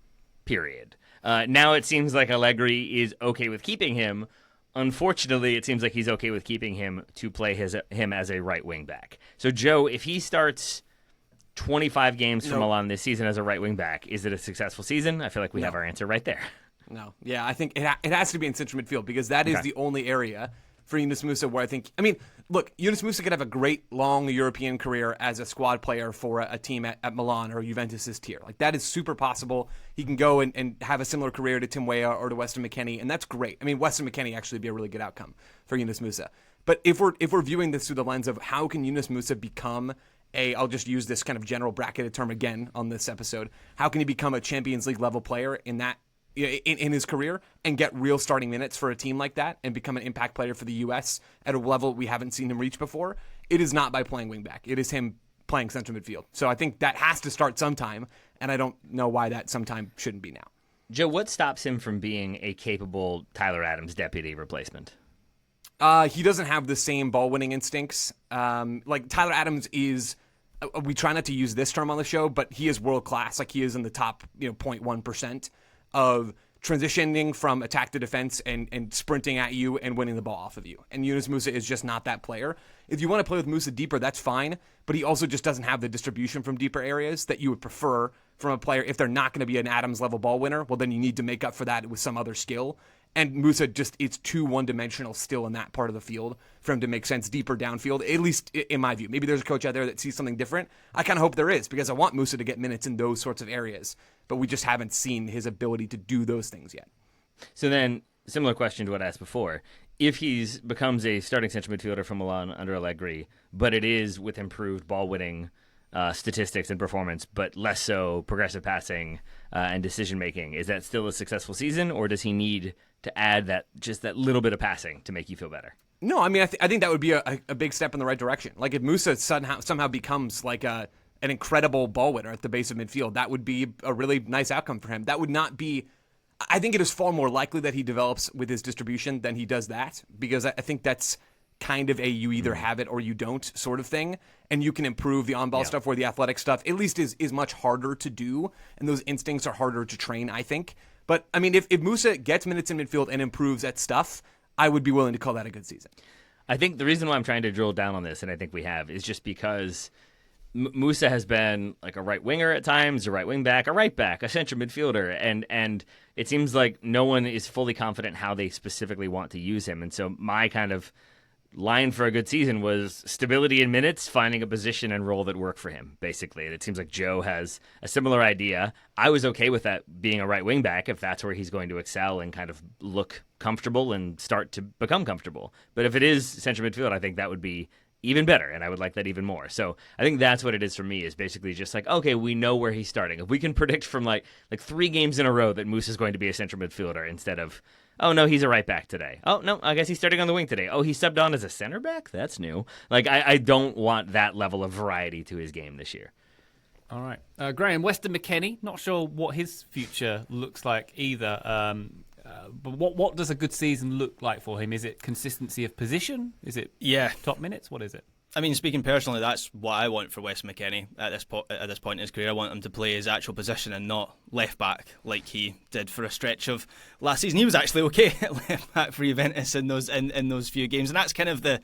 S2: period. Now it seems like Allegri is okay with keeping him. Unfortunately, it seems like he's okay with keeping him to play him as a right wing back. So, Joe, if he starts 25 games for Milan this season as a right wing back, is it a successful season? I feel like we have our answer right there.
S4: No. Yeah, I think it has to be in central midfield because that is the only area for Yunus Musah where I mean, look, Yunus Musah could have a great long European career as a squad player for a team at Milan or Juventus' tier. Like, that is super possible. He can go and have a similar career to Tim Weah or to Weston McKennie, and that's great. I mean, Weston McKennie actually be a really good outcome for Yunus Musah. But if we're viewing this through the lens of how can Yunus Musah become I'll just use this kind of general bracketed term again on this episode, how can he become a Champions League level player in his career and get real starting minutes for a team like that and become an impact player for the U.S. at a level we haven't seen him reach before? It is not by playing wingback. It is him playing central midfield. So I think that has to start sometime, and I don't know why that sometime shouldn't be now.
S2: Joe, what stops him from being a capable Tyler Adams deputy replacement?
S4: He doesn't have the same ball-winning instincts. Like Tyler Adams is, we try not to use this term on the show, but he is world-class. Like, he is in the top 0.1% of transitioning from attack to defense and sprinting at you and winning the ball off of you. And Yunus Musah is just not that player. If you want to play with Musah deeper, that's fine, but he also just doesn't have the distribution from deeper areas that you would prefer from a player. If they're not going to be an Adams-level ball winner, well, then you need to make up for that with some other skill. And Musah it's too one-dimensional still in that part of the field for him to make sense deeper downfield, at least in my view. Maybe there's a coach out there that sees something different. I kind of hope there is, because I want Musah to get minutes in those sorts of areas. But we just haven't seen his ability to do those things yet.
S2: So then, similar question to what I asked before. If he becomes a starting central midfielder for Milan under Allegri, but it is with improved ball-winning statistics and performance, but less so progressive passing and decision-making, is that still a successful season, or does he need to add that little bit of passing to make you feel better?
S4: No, I mean, I think that would be a big step in the right direction. Like, if Musah somehow becomes like an incredible ball winner at the base of midfield, that would be a really nice outcome for him. That would not be... I think it is far more likely that he develops with his distribution than he does that, because I think that's kind of a you either have it or you don't sort of thing, and you can improve the on-ball stuff where the athletic stuff at least is much harder to do, and those instincts are harder to train, I think. But, I mean, if Musah gets minutes in midfield and improves at stuff, I would be willing to call that a good season. I
S2: think the reason why I'm trying to drill down on this, and I think we have, is just because Musah has been like a right winger at times, a right wing back, a right back, a central midfielder, and it seems like no one is fully confident how they specifically want to use him. And so my kind of line for a good season was stability in minutes, finding a position and role that worked for him, basically. And it seems like Joe has a similar idea. I was okay with that being a right wing back if that's where he's going to excel and kind of look comfortable and start to become comfortable. But if it is central midfield, I think that would be even better, and I would like that even more. So I think that's what it is for me, is basically just like, okay, we know where he's starting. If we can predict from like 3 games in a row that Musah is going to be a central midfielder instead of, oh, no, he's a right back today. Oh, no, I guess he's starting on the wing today. Oh, he subbed on as a center back? That's new. Like, I don't want that level of variety to his game this year.
S1: All right. Graham, Weston McKennie, not sure what his future looks like either. But what does a good season look like for him? Is it consistency of position? Is it top minutes? What is it?
S3: I mean, speaking personally, that's what I want for Weston McKennie at this point in his career. I want him to play his actual position and not left back like he did for a stretch of last season. He was actually okay at left back for Juventus in those few games, and that's kind of the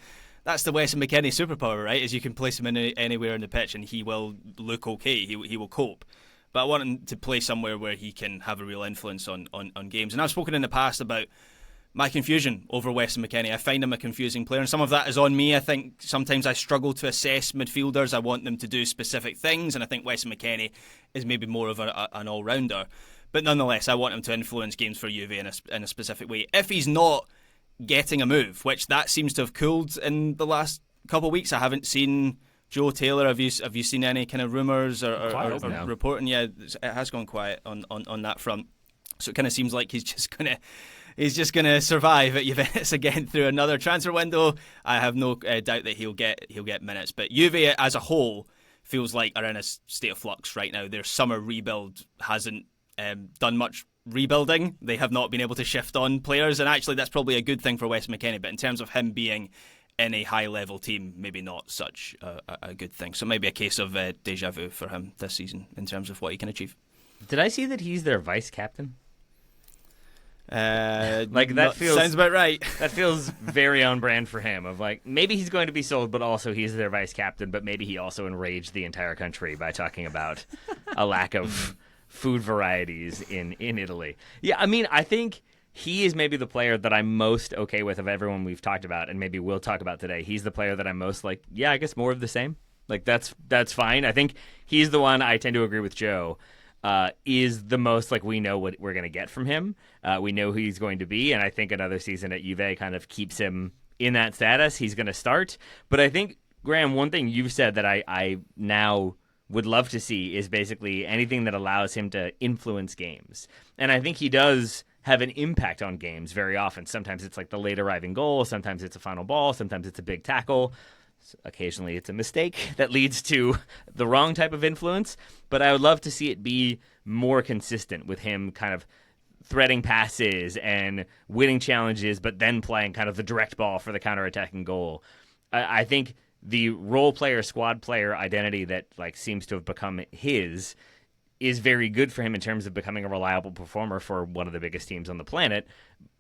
S3: Weston McKennie superpower, right? Is you can place him anywhere in the pitch and he will look okay. He will cope. But I want him to play somewhere where he can have a real influence on games. And I've spoken in the past about my confusion over Weston McKennie. I find him a confusing player, and some of that is on me. I think sometimes I struggle to assess midfielders. I want them to do specific things, and I think Weston McKennie is maybe more of an all-rounder. But nonetheless, I want him to influence games for Juve in a specific way. If he's not getting a move, which that seems to have cooled in the last couple of weeks, I haven't seen Joe Taylor. Have you seen any kind of rumours or reporting? Yeah, it has gone quiet on that front. So it kind of seems like he's just gonna survive at Juventus again through another transfer window. I have no doubt that he'll get minutes. But Juve as a whole feels like are in a state of flux right now. Their summer rebuild hasn't done much rebuilding. They have not been able to shift on players, and actually that's probably a good thing for Weston McKennie. But in terms of him being in a high-level team, maybe not such a good thing. So maybe a case of deja vu for him this season in terms of what he can achieve.
S2: Did I see that he's their vice captain?
S3: Feels sounds about right.
S2: That feels very on brand for him. Of like, maybe he's going to be sold, but also he's their vice captain. But maybe he also enraged the entire country by talking about a lack of food varieties in Italy. Yeah, I mean, I think he is maybe the player that I'm most okay with of everyone we've talked about, and maybe we'll talk about today. He's the player that I'm most like, yeah, I guess more of the same. Like that's fine. I think he's the one. I tend to agree with Joe. Is the most like we know what we're going to get from him. We know who he's going to be, and I think another season at Juve kind of keeps him in that status. He's going to start. But I think, Graham, one thing you've said that I now would love to see is basically anything that allows him to influence games. And I think he does have an impact on games very often. Sometimes it's like the late arriving goal, sometimes it's a final ball, sometimes it's a big tackle. Occasionally it's a mistake that leads to the wrong type of influence, but I would love to see it be more consistent with him kind of threading passes and winning challenges, but then playing kind of the direct ball for the counterattacking goal. I think the role player, squad player identity that like seems to have become his is very good for him in terms of becoming a reliable performer for one of the biggest teams on the planet.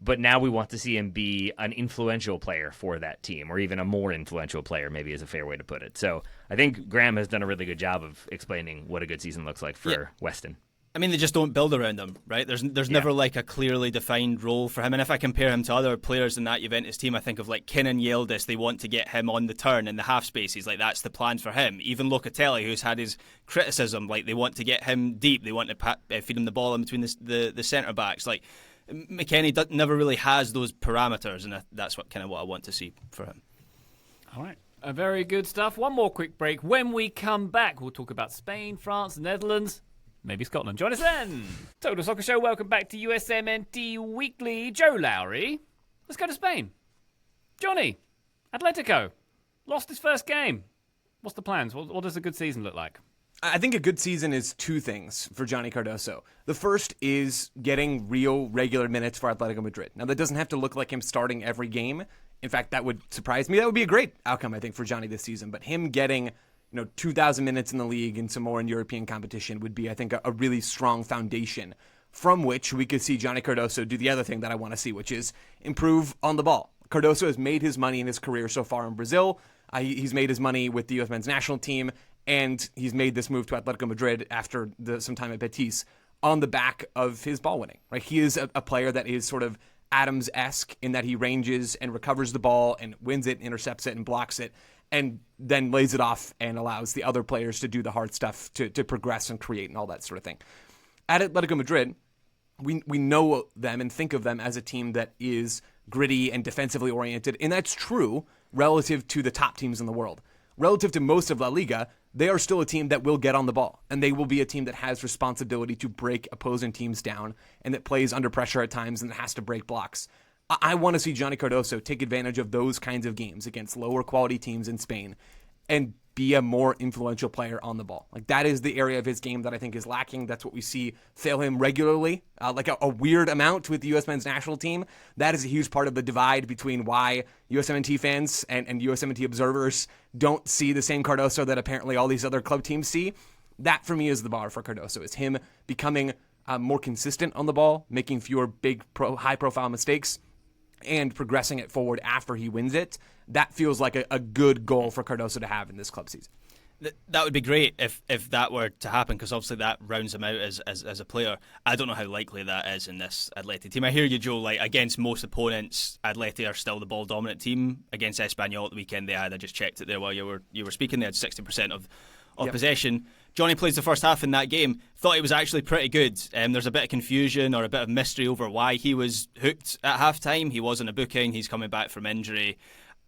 S2: But now we want to see him be an influential player for that team, or even a more influential player, maybe is a fair way to put it. So I think Graham has done a really good job of explaining what a good season looks like for Weston.
S3: I mean, they just don't build around him, right? There's never like a clearly defined role for him. And if I compare him to other players in that Juventus team, I think of like Kenan Yildiz. They want to get him on the turn in the half spaces. Like that's the plan for him. Even Locatelli, who's had his criticism, like they want to get him deep. They want to feed him the ball in between the centre backs. Like McKennie never really has those parameters, and that's what I want to see for him.
S1: All right. Very good stuff. One more quick break. When we come back, we'll talk about Spain, France, Netherlands, maybe Scotland. Join us then. Total Soccer Show. Welcome back to USMNT Weekly. Joe Lowry. Let's go to Spain. Johnny, Atletico, lost his first game. What's the plans? What does a good season look like?
S4: I think a good season is two things for Johnny Cardoso. The first is getting real regular minutes for Atletico Madrid. Now, that doesn't have to look like him starting every game. In fact, that would surprise me. That would be a great outcome, I think, for Johnny this season. But him getting 2,000 minutes in the league and some more in European competition would be, I think, a really strong foundation from which we could see Johnny Cardoso do the other thing that I want to see, which is improve on the ball. Cardoso has made his money in his career so far in Brazil. He's made his money with the U.S. men's national team, and he's made this move to Atletico Madrid after some time at Betis on the back of his ball winning. Right? He is a player that is sort of Adams-esque in that he ranges and recovers the ball and wins it, intercepts it, and blocks it, and then lays it off and allows the other players to do the hard stuff to progress and create and all that sort of thing. At Atletico Madrid, we know them and think of them as a team that is gritty and defensively oriented, and that's true relative to the top teams in the world. Relative to most of La Liga, they are still a team that will get on the ball, and they will be a team that has responsibility to break opposing teams down and that plays under pressure at times and has to break blocks. I want to see Johnny Cardoso take advantage of those kinds of games against lower quality teams in Spain and be a more influential player on the ball. Like that is the area of his game that I think is lacking. That's what we see fail him regularly, like a weird amount with the U.S. men's national team. That is a huge part of the divide between why USMNT fans and USMNT observers don't see the same Cardoso that apparently all these other club teams see. That for me is the bar for Cardoso, is him becoming more consistent on the ball, making fewer big high-profile mistakes, and progressing it forward after he wins it. That feels like a good goal for Cardoso to have in this club season.
S3: That would be great if that were to happen, because obviously that rounds him out as a player. I don't know how likely that is in this Atleti team. I hear you, Joe. Like, against most opponents, Atleti are still the ball dominant team. Against Espanyol at the weekend, I just checked it there while you were speaking. They had 60% of possession. Johnny plays the first half in that game. Thought he was actually pretty good. There's a bit of confusion or a bit of mystery over why he was hooked at half time. He wasn't a booking. He's coming back from injury.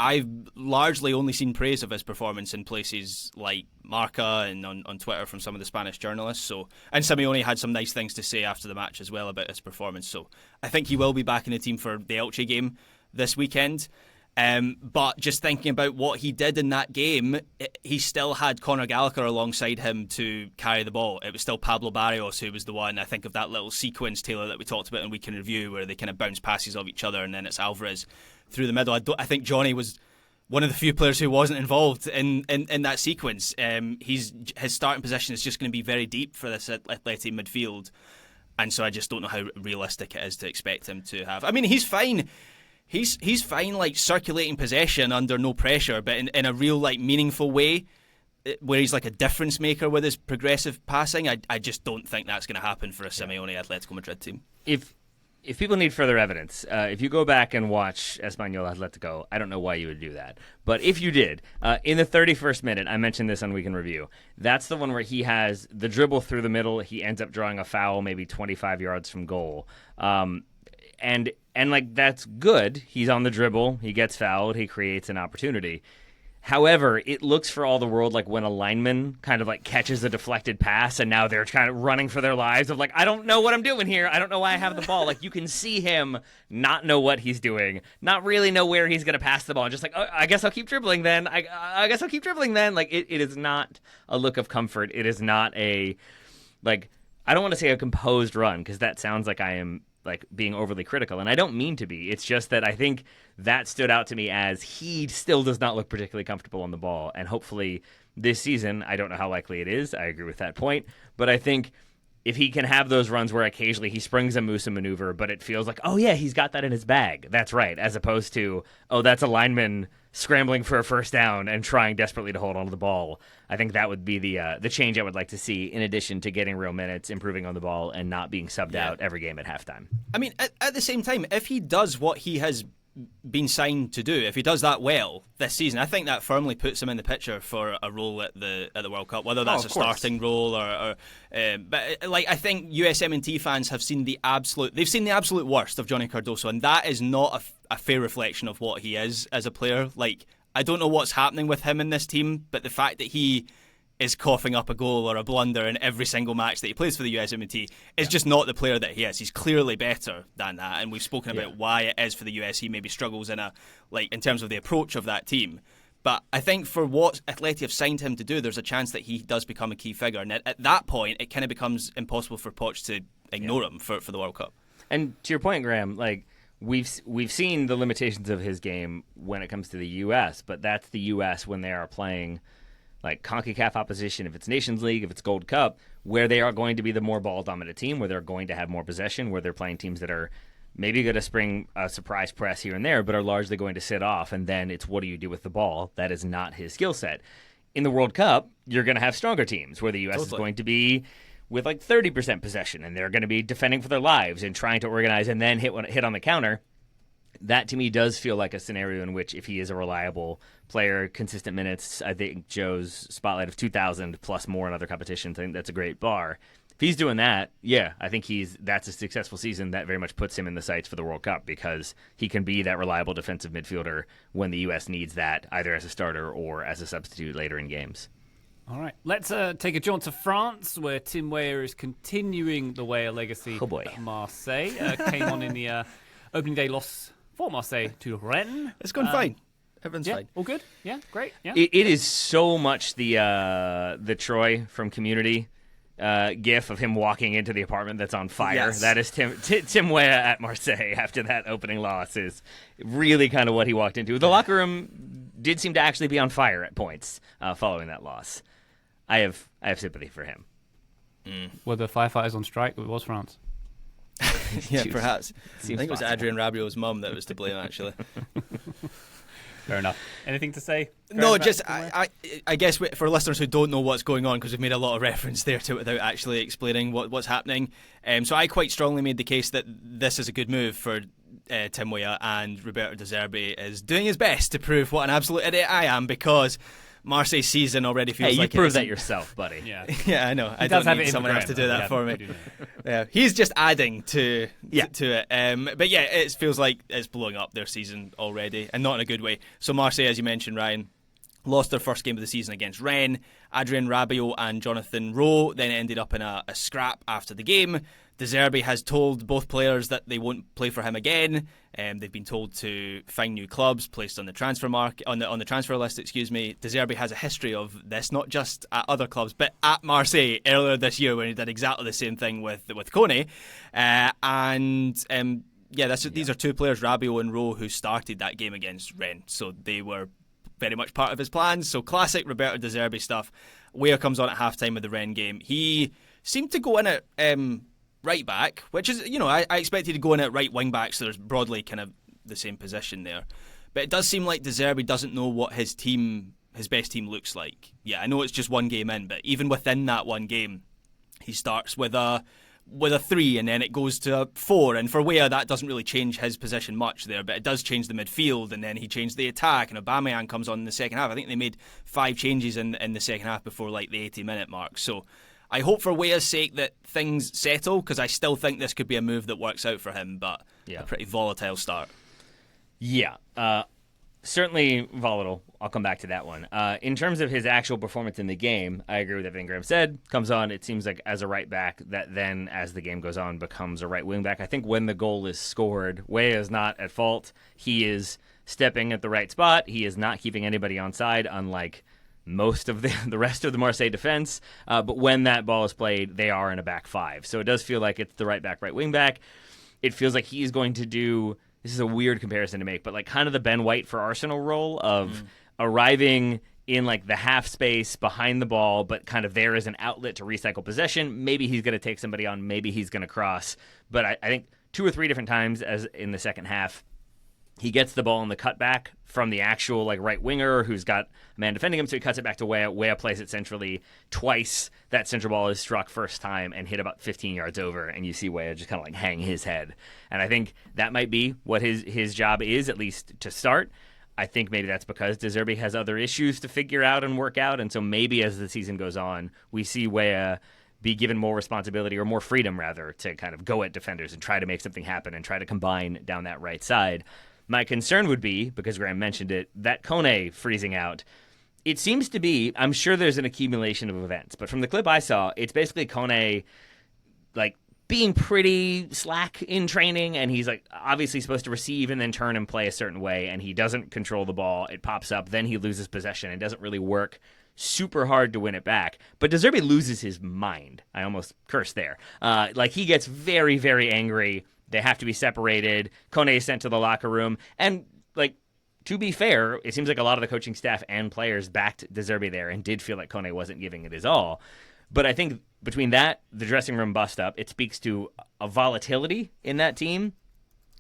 S3: I've largely only seen praise of his performance in places like Marca and on Twitter from some of the Spanish journalists. And Simeone had some nice things to say after the match as well about his performance. So I think he will be back in the team for the Elche game this weekend. But just thinking about what he did in that game, he still had Conor Gallagher alongside him to carry the ball. It was still Pablo Barrios who was the one. I think of that little sequence, Taylor, that we talked about in Week in Review, where they kind of bounce passes off each other and then it's Alvarez through the middle. I think Johnny was one of the few players who wasn't involved in that sequence. His starting position is just going to be very deep for this Atleti midfield, and so I just don't know how realistic it is to expect him to have. I mean, he's fine. He's fine, like circulating possession under no pressure, but in a real like meaningful way, where he's like a difference maker with his progressive passing. I just don't think that's going to happen for a Simeone Atletico Madrid team.
S2: If people need further evidence, if you go back and watch Espanyol Atletico, I don't know why you would do that. But if you did, in the 31st minute, I mentioned this on Week in Review, that's the one where he has the dribble through the middle. He ends up drawing a foul maybe 25 yards from goal. And like, that's good. He's on the dribble. He gets fouled. He creates an opportunity. However, it looks for all the world like when a lineman kind of like catches a deflected pass and now they're kind of running for their lives of like, I don't know what I'm doing here. I don't know why I have the ball. Like, you can see him not know what he's doing, not really know where he's going to pass the ball. Just like, oh, I guess I'll keep dribbling then. I guess I'll keep dribbling then. Like, it is not a look of comfort. It is not a, like, I don't want to say a composed run because that sounds like I am like being overly critical, and I don't mean to be. It's just that I think that stood out to me as he still does not look particularly comfortable on the ball, and hopefully this season, I don't know how likely it is, I agree with that point, but I think if he can have those runs where occasionally he springs a Musah maneuver, but it feels like, oh yeah, he's got that in his bag, that's right, as opposed to, oh, that's a lineman scrambling for a first down and trying desperately to hold on to the ball. I think that would be the change I would like to see, in addition to getting real minutes, improving on the ball, and not being subbed out every game at halftime.
S3: I mean, at the same time, if he does what he has been signed to do, if he does that well this season, I think that firmly puts him in the picture for a role at the World Cup, whether that's a starting role or but like, I think USMNT fans have seen the absolute worst of Johnny Cardoso, and that is not a fair reflection of what he is as a player. Like, I don't know what's happening with him in this team, but the fact that he is coughing up a goal or a blunder in every single match that he plays for the USMNT is just not the player that he is. He's clearly better than that, and we've spoken about why it is for the US he maybe struggles in terms of the approach of that team. But I think for what Atleti have signed him to do, there's a chance that he does become a key figure, and at that point it kind of becomes impossible for Poch to ignore him for the World Cup. And
S2: to your point, Graham, like, we've seen the limitations of his game when it comes to the US, but that's the US when they are playing like CONCACAF opposition, if it's Nations League, if it's Gold Cup, where they are going to be the more ball-dominant team, where they're going to have more possession, where they're playing teams that are maybe going to spring a surprise press here and there, but are largely going to sit off, and then it's what do you do with the ball? That is not his skill set. In the World Cup, you're going to have stronger teams, where the U.S. is going to be with like 30% possession, and they're going to be defending for their lives and trying to organize and then hit on the counter. That, to me, does feel like a scenario in which, if he is a reliable player, consistent minutes, I think Joe's spotlight of 2,000 plus more in other competitions, I think that's a great bar. If he's doing that, yeah, I think that's a successful season. That very much puts him in the sights for the World Cup, because he can be that reliable defensive midfielder when the U.S. needs that, either as a starter or as a substitute later in games.
S1: All right, let's take a jaunt to France, where Tim Weah is continuing the Weah legacy at Marseille. Came on in the opening day loss for Marseille to Rennes.
S3: It's going fine. Everyone's fine.
S1: All good? Yeah, great. Yeah.
S2: It is so much the Troy from Community gif of him walking into the apartment that's on fire. Yes. That is Tim Weah at Marseille after that opening loss is really kind of what he walked into. The locker room did seem to actually be on fire at points following that loss. I have sympathy for him.
S1: Were the firefighters on strike? It was France.
S3: Yeah, perhaps. I think it was Adrien Rabiot's mum that was to blame, actually.
S1: Fair enough. Anything to say?
S3: No,
S1: Graham,
S3: just
S1: about
S3: I guess for listeners who don't know what's going on, because we've made a lot of reference there to it without actually explaining what's happening. So I quite strongly made the case that this is a good move for Tim Weah, and Roberto De Zerbi is doing his best to prove what an absolute idiot I am, because Marseille's season already feels like
S2: you proved that yourself, buddy.
S1: Yeah.
S3: Yeah, I know. I
S1: does
S3: don't
S1: have
S3: need
S1: it in
S3: someone
S1: the
S3: else to
S1: Graham,
S3: do
S1: though.
S3: that for me.
S1: We do know.
S3: Yeah, he's just adding to it. But yeah, it feels like it's blowing up their season already, and not in a good way. So Marseille, as you mentioned, Ryan, lost their first game of the season against Rennes. Adrien Rabiot and Jonathan Rowe then ended up in a scrap after the game. De Zerbi has told both players that they won't play for him again. They've been told to find new clubs, placed on the transfer market, on the transfer list. De Zerbi has a history of this, not just at other clubs, but at Marseille earlier this year, when he did exactly the same thing with Kone. These are two players, Rabiot and Rowe, who started that game against Rennes, so they were very much part of his plans. So classic Roberto De Zerbi stuff. Weah comes on at halftime of the Rennes game. He seemed to go in at right back, which is, I expected to go in at right wing back, so there's broadly kind of the same position there. But it does seem like De Zerbi doesn't know what his best team looks like. Yeah, I know it's just one game in, but even within that one game, he starts with a 3 and then it goes to a 4, and for Weah that doesn't really change his position much there, but it does change the midfield, and then he changed the attack, and Aubameyang comes on in the second half. I think they made 5 changes in the second half before the 80-minute mark. So I hope for Weah's sake that things settle, because I still think this could be a move that works out for him, but a pretty volatile start.
S2: Yeah, certainly volatile. I'll come back to that one. In terms of his actual performance in the game, I agree with everything Graham said. Comes on, it seems like, as a right back, that then, as the game goes on, becomes a right wing back. I think when the goal is scored, Weah is not at fault. He is stepping at the right spot. He is not keeping anybody onside, unlike most of the rest of the Marseille defense. But when that ball is played, they are in a back 5. So it does feel like it's the right back, right wing back. It feels like he's going to do, this is a weird comparison to make, but like kind of the Ben White for Arsenal role of arriving in like the half space behind the ball, but kind of there as an outlet to recycle possession. Maybe he's going to take somebody on, maybe he's going to cross. But I think 2 or 3 different times as in the second half, he gets the ball in the cutback from the actual right winger who's got a man defending him, so he cuts it back to Weah. Weah plays it centrally. Twice that central ball is struck first time and hit about 15 yards over, and you see Weah just kind of hang his head. And I think that might be what his job is, at least to start. I think maybe that's because De Zerbi has other issues to figure out and work out, and so maybe as the season goes on, we see Weah be given more responsibility, or more freedom rather, to kind of go at defenders and try to make something happen and try to combine down that right side. My concern would be, because Graham mentioned it, that Kone freezing out. It seems to be, I'm sure there's an accumulation of events, but from the clip I saw, it's basically Kone being pretty slack in training, and he's obviously supposed to receive and then turn and play a certain way, and he doesn't control the ball. It pops up, then he loses possession, and doesn't really work super hard to win it back. But De Zerbi loses his mind. I almost cursed there. He gets very, very angry. They have to be separated. Kone is sent to the locker room. And, to be fair, it seems like a lot of the coaching staff and players backed De Zerbi there and did feel like Kone wasn't giving it his all. But I think between that, the dressing room bust-up, it speaks to a volatility in that team,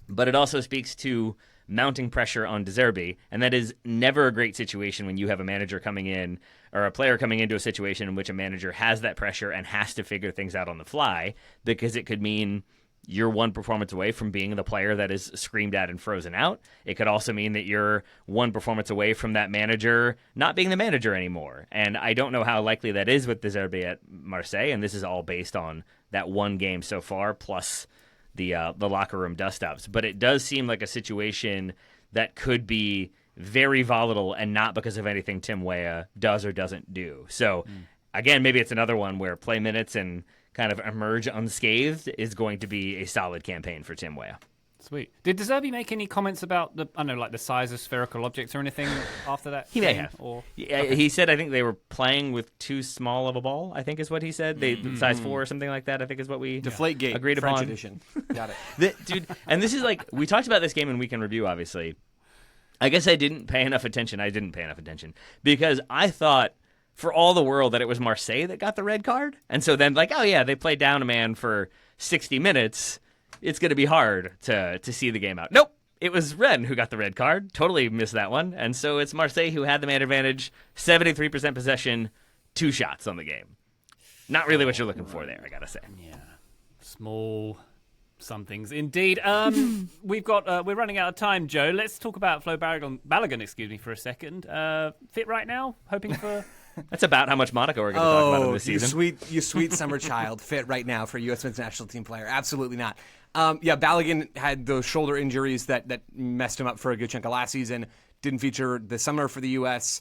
S2: but it also speaks to mounting pressure on De Zerbi, and that is never a great situation when you have a manager coming in, or a player coming into a situation in which a manager has that pressure and has to figure things out on the fly, because it could mean you're one performance away from being the player that is screamed at and frozen out. It could also mean that you're one performance away from that manager not being the manager anymore. And I don't know how likely that is with De Zerbi at Marseille, and this is all based on that one game so far, plus the locker room dust-ups. But it does seem like a situation that could be very volatile, and not because of anything Tim Weah does or doesn't do. So, again, maybe it's another one where play minutes and kind of emerge unscathed is going to be a solid campaign for Tim Weah.
S1: Sweet. Did De Zerbi make any comments about the size of spherical objects or anything after that?
S2: He may have.
S1: Or...
S2: Okay. He said, I think they were playing with too small of a ball, I think is what he said. Size 4 or something like that, I think is what we
S4: Deflategate,
S2: agreed
S4: French
S2: upon.
S4: edition. Got it.
S2: Dude, and this is we talked about this game in Weekend Review, obviously. I guess I didn't pay enough attention. Because I thought, for all the world, that it was Marseille that got the red card. And so then, they played down a man for 60 minutes. It's going to be hard to see the game out. Nope. it was Rennes who got the red card. Totally missed that one. And so it's Marseille who had the man advantage, 73% possession, 2 shots on the game. Not really what you're looking for there, I gotta say.
S1: Yeah. Small somethings indeed. We're running out of time, Joe. Let's talk about Balogun, for a second. Fit right now? Hoping for...
S2: That's about how much Monaco are going to talk about him this season.
S4: You sweet summer child. Fit right now for a U.S. men's national team player. Absolutely not. Balogun had those shoulder injuries that messed him up for a good chunk of last season. Didn't feature this summer for the U.S.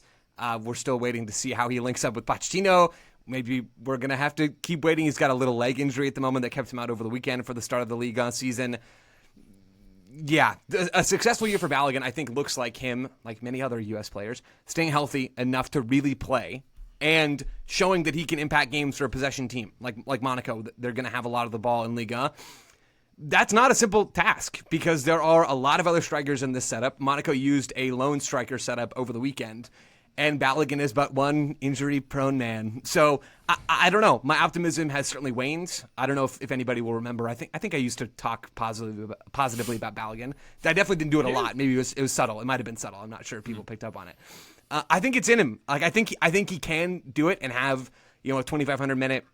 S4: We're still waiting to see how he links up with Pochettino. Maybe we're going to have to keep waiting. He's got a little leg injury at the moment that kept him out over the weekend for the start of the Liga season. Yeah, a successful year for Balogun, I think, looks like him, like many other U.S. players, staying healthy enough to really play and showing that he can impact games for a possession team like Monaco. They're going to have a lot of the ball in Liga. That's not a simple task because there are a lot of other strikers in this setup. Monaco used a lone striker setup over the weekend, and Balogun is but one injury-prone man. So I don't know. My optimism has certainly waned. I don't know if anybody will remember. I think I used to talk positively about Balogun. I definitely didn't do it a lot. Maybe it was subtle. It might have been subtle. I'm not sure if people picked up on it. I think it's in him. Like I think he can do it and have a 2,500 minute,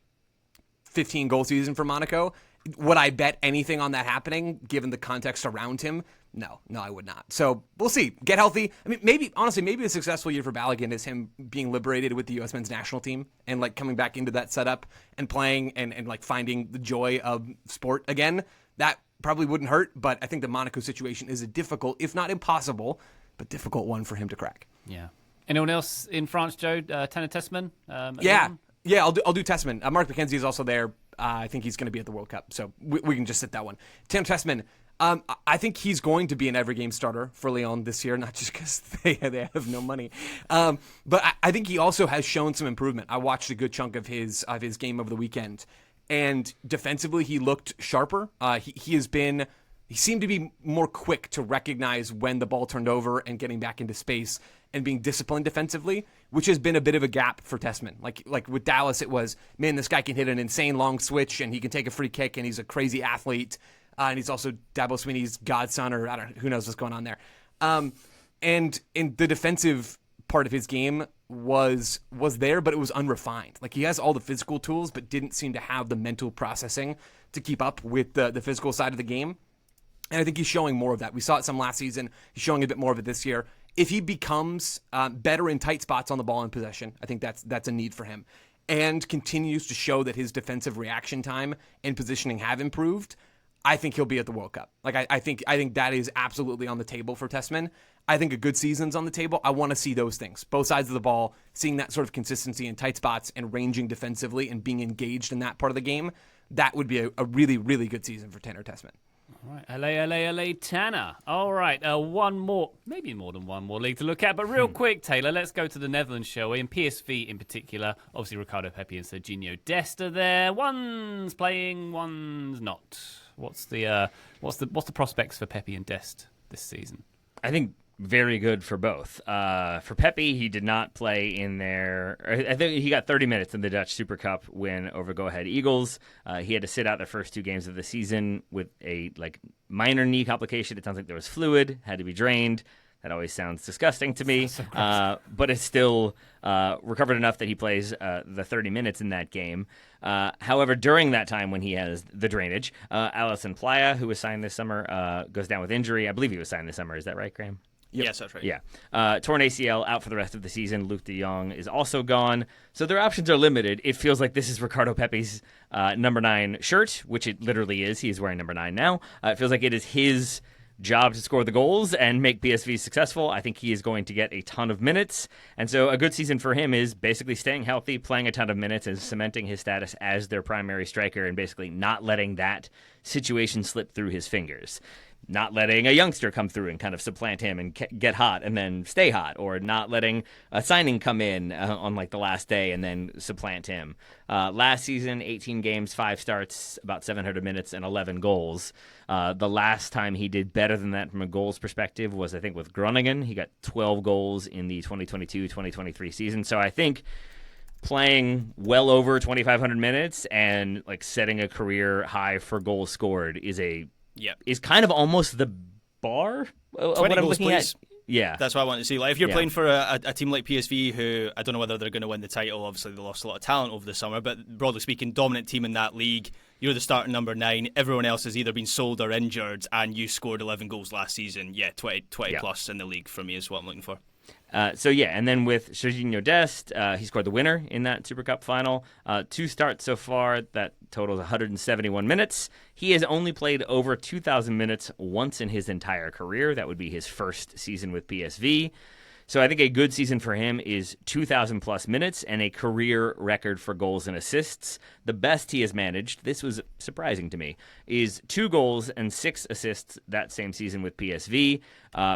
S4: 15 goal season for Monaco. Would I bet anything on that happening given the context around him? No, I would not. So we'll see. Get healthy. I mean, maybe a successful year for Balogun is him being liberated with the U.S. men's national team and like coming back into that setup and playing and like finding the joy of sport again. That probably wouldn't hurt, but I think the Monaco situation is a difficult, if not impossible, but difficult one for him to crack.
S1: Yeah. Anyone else in France, Joe? Tanner Tessman?
S4: Yeah, I'll do Tessman. Mark McKenzie is also there. I think he's going to be at the World Cup, so we can just sit that one. Tanner Tessman. I think he's going to be an every game starter for Lyon this year, not just because they have no money, but I think he also has shown some improvement. I watched a good chunk of his game over the weekend, and defensively he looked sharper. He seemed to be more quick to recognize when the ball turned over and getting back into space and being disciplined defensively, which has been a bit of a gap for Tessman. Like with Dallas, it was, man, this guy can hit an insane long switch and he can take a free kick and he's a crazy athlete. And he's also Dabo Swinney's godson, or I don't know, who knows what's going on there. And in the defensive part of his game was there, but it was unrefined. Like he has all the physical tools, but didn't seem to have the mental processing to keep up with the physical side of the game. And I think he's showing more of that. We saw it some last season. He's showing a bit more of it this year. If he becomes better in tight spots on the ball in possession, I think that's a need for him, and continues to show that his defensive reaction time and positioning have improved, I think he'll be at the World Cup. Like I think that is absolutely on the table for Tessman. I think a good season's on the table. I want to see those things, both sides of the ball, seeing that sort of consistency in tight spots and ranging defensively and being engaged in that part of the game. That would be a really, really good season for Tanner Tessman.
S1: All right, LA, Tanner. All right, one more, maybe more than one more league to look at. But real quick, Taylor, let's go to the Netherlands, shall we? And PSV in particular. Obviously, Ricardo Pepi and Serginho Dest are there. One's playing, one's not. What's the prospects for Pepi and Dest this season?
S2: I think very good for both. For Pepi, he did not play in there. I think he got 30 minutes in the Dutch Super Cup win over Go Ahead Eagles. He had to sit out the first 2 games of the season with a minor knee complication. It sounds like there was fluid, had to be drained. That always sounds disgusting to me, but it's still recovered enough that he plays the 30 minutes in that game. However, during that time when he has the drainage, Alisson Playa, who was signed this summer, goes down with injury. I believe he was signed this summer. Is that right, Graham?
S3: Yep. Yes, that's right.
S2: Yeah. Torn ACL, out for the rest of the season. Luc de Jong is also gone. So their options are limited. It feels like this is Ricardo Pepi's number 9 shirt, which it literally is. He's wearing number 9 now. It feels like it is his job to score the goals and make PSV successful. I think he is going to get a ton of minutes. And so a good season for him is basically staying healthy, playing a ton of minutes, and cementing his status as their primary striker and basically not letting that situation slip through his fingers. Not letting a youngster come through and kind of supplant him and get hot and then stay hot, or not letting a signing come in on the last day and then supplant him. Last season, 18 games, 5 starts, about 700 minutes, and 11 goals. The last time he did better than that from a goals perspective was, I think, with Groningen. He got 12 goals in the 2022-2023 season. So I think playing well over 2,500 minutes and setting a career high for goals scored is kind of almost the bar of
S3: 20
S2: what I'm
S3: goals,
S2: looking
S3: please.
S2: at. Yeah.
S3: That's what I want to see. Like, if you're
S2: Yeah.
S3: playing for a team like PSV, who I don't know whether they're going to win the title. Obviously, they lost a lot of talent over the summer, but broadly speaking, dominant team in that league. You're the starting number 9. Everyone else has either been sold or injured, and you scored 11 goals last season. Yeah, 20
S2: Yeah.
S3: plus in the league for me is what I'm looking for.
S2: And then with Serginho Dest, he scored the winner in that Super Cup final. 2 starts so far, that totals 171 minutes. He has only played over 2,000 minutes once in his entire career. That would be his first season with PSV. So I think a good season for him is 2,000 plus minutes and a career record for goals and assists. The best he has managed, this was surprising to me, is 2 goals and 6 assists that same season with PSV.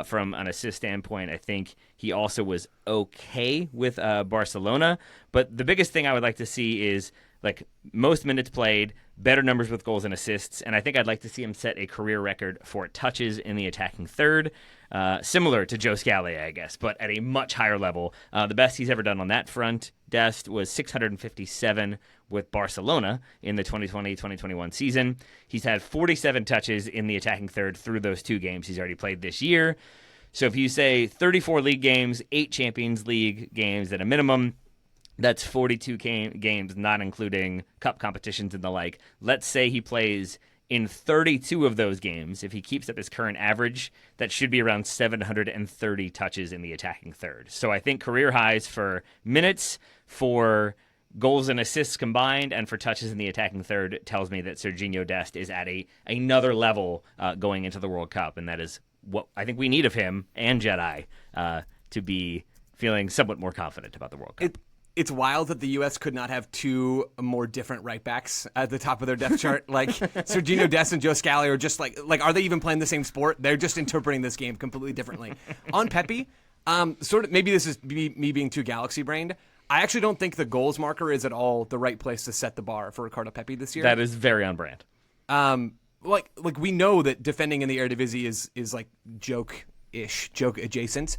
S2: From an assist standpoint, I think he also was okay with Barcelona. But the biggest thing I would like to see is like most minutes played, better numbers with goals and assists, and I think I'd like to see him set a career record for touches in the attacking third, similar to Joe Scally, I guess, but at a much higher level. The best he's ever done on that front, Dest, was 657 with Barcelona in the 2020-2021 season. He's had 47 touches in the attacking third through those 2 games he's already played this year. So if you say 34 league games, 8 Champions League games at a minimum, that's 42 games, not including cup competitions and the like. Let's say he plays in 32 of those games. If he keeps up his current average, that should be around 730 touches in the attacking third. So I think career highs for minutes, for goals and assists combined, and for touches in the attacking third tells me that Serginho Dest is at another level going into the World Cup, and that is what I think we need of him and Jedi to be feeling somewhat more confident about the World Cup.
S4: It's wild that the U.S. could not have 2 more different right backs at the top of their depth chart. Like Serginho Dest and Joe Scally are just like are they even playing the same sport? They're just interpreting this game completely differently. On Pepi, sort of maybe this is me being too galaxy brained. I actually don't think the goals marker is at all the right place to set the bar for Ricardo Pepi this year.
S2: That is very on brand.
S4: Like we know that defending in the Eredivisie is like joke adjacent.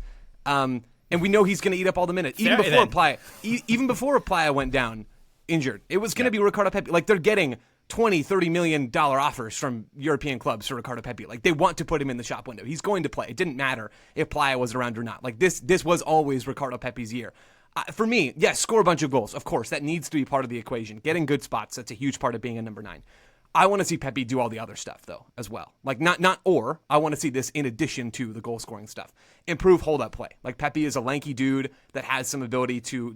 S4: And we know he's going to eat up all the minutes. Even before Playa went down injured, it was going to be Ricardo Pepi. Like, they're getting $20, $30 million offers from European clubs for Ricardo Pepi. Like, they want to put him in the shop window. He's going to play. It didn't matter if Playa was around or not. Like, this was always Ricardo Pepi's year. For me, yes, score a bunch of goals. Of course, that needs to be part of the equation. Getting good spots, that's a huge part of being a number 9. I want to see Pepi do all the other stuff, though, as well. Like, I want to see this in addition to the goal-scoring stuff. Improve hold-up play. Like, Pepi is a lanky dude that has some ability to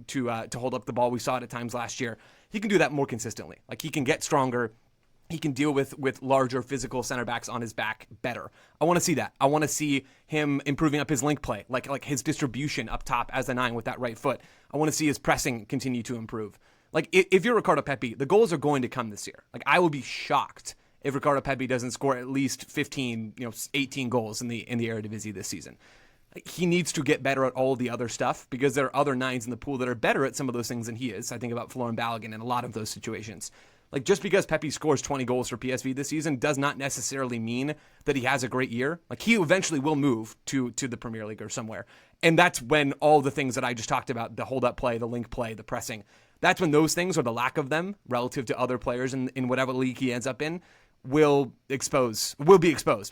S4: hold up the ball. We saw it at times last year. He can do that more consistently. Like, he can get stronger. He can deal with larger physical center backs on his back better. I want to see that. I want to see him improving up his link play, like his distribution up top as a 9 with that right foot. I want to see his pressing continue to improve. Like, if you're Ricardo Pepi, the goals are going to come this year. Like, I will be shocked if Ricardo Pepi doesn't score at least 15, 18 goals in the Eredivisie this season. Like, he needs to get better at all the other stuff because there are other 9s in the pool that are better at some of those things than he is. I think about Folarin Balogun in a lot of those situations. Like, just because Pepi scores 20 goals for PSV this season does not necessarily mean that he has a great year. Like, he eventually will move to the Premier League or somewhere. And that's when all the things that I just talked about, the hold-up play, the link play, the pressing, that's when those things, or the lack of them, relative to other players in whatever league he ends up in, will be exposed,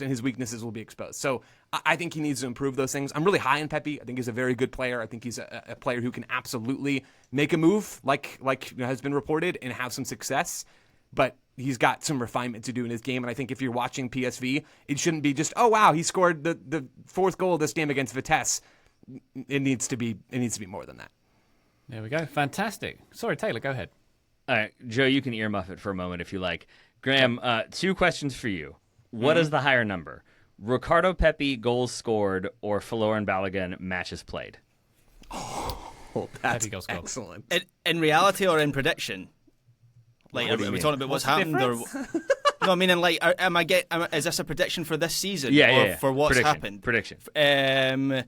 S4: and his weaknesses will be exposed. So I think he needs to improve those things. I'm really high on Pepi. I think he's a very good player. I think he's a player who can absolutely make a move, like has been reported, and have some success. But he's got some refinement to do in his game. And I think if you're watching PSV, it shouldn't be just, oh wow, he scored the 4th goal of this game against Vitesse. It needs to be more than that.
S5: There we go. Fantastic. Sorry, Taylor, go ahead.
S2: All right, Joe, you can earmuff it for a moment if you like. Graham, 2 questions for you. What is the higher number? Ricardo Pepi goals scored or Folarin Balogun matches played?
S4: Oh, that's
S5: goals scored.
S4: Excellent.
S3: In reality or in prediction? Like, are we talking about what's happened? Or no, I mean, is this a prediction for this season?
S2: Yeah.
S3: For what's
S2: prediction.
S3: happened?
S2: Prediction.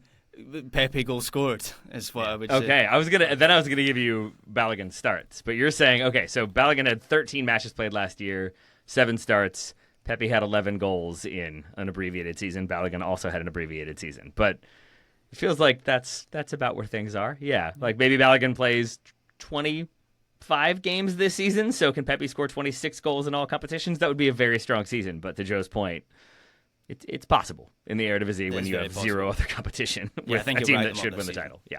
S3: Pepi goal scored is what I would say.
S2: Okay, I was gonna give you Balogun starts, but you're saying so Balogun had 13 matches played last year, 7 starts. Pepi had 11 goals in an abbreviated season. Balogun also had an abbreviated season, but it feels like that's about where things are. Yeah, like maybe Balogun plays 25 games this season, so can Pepi score 26 goals in all competitions? That would be a very strong season. But to Joe's point, it's possible in the Eredivisie when
S3: is
S2: you
S3: very
S2: have
S3: possible.
S2: zero other competition with
S3: I think
S2: a
S3: you're
S2: team
S3: right
S2: that
S3: about
S2: should
S3: this
S2: win the
S3: season.
S2: title. Yeah.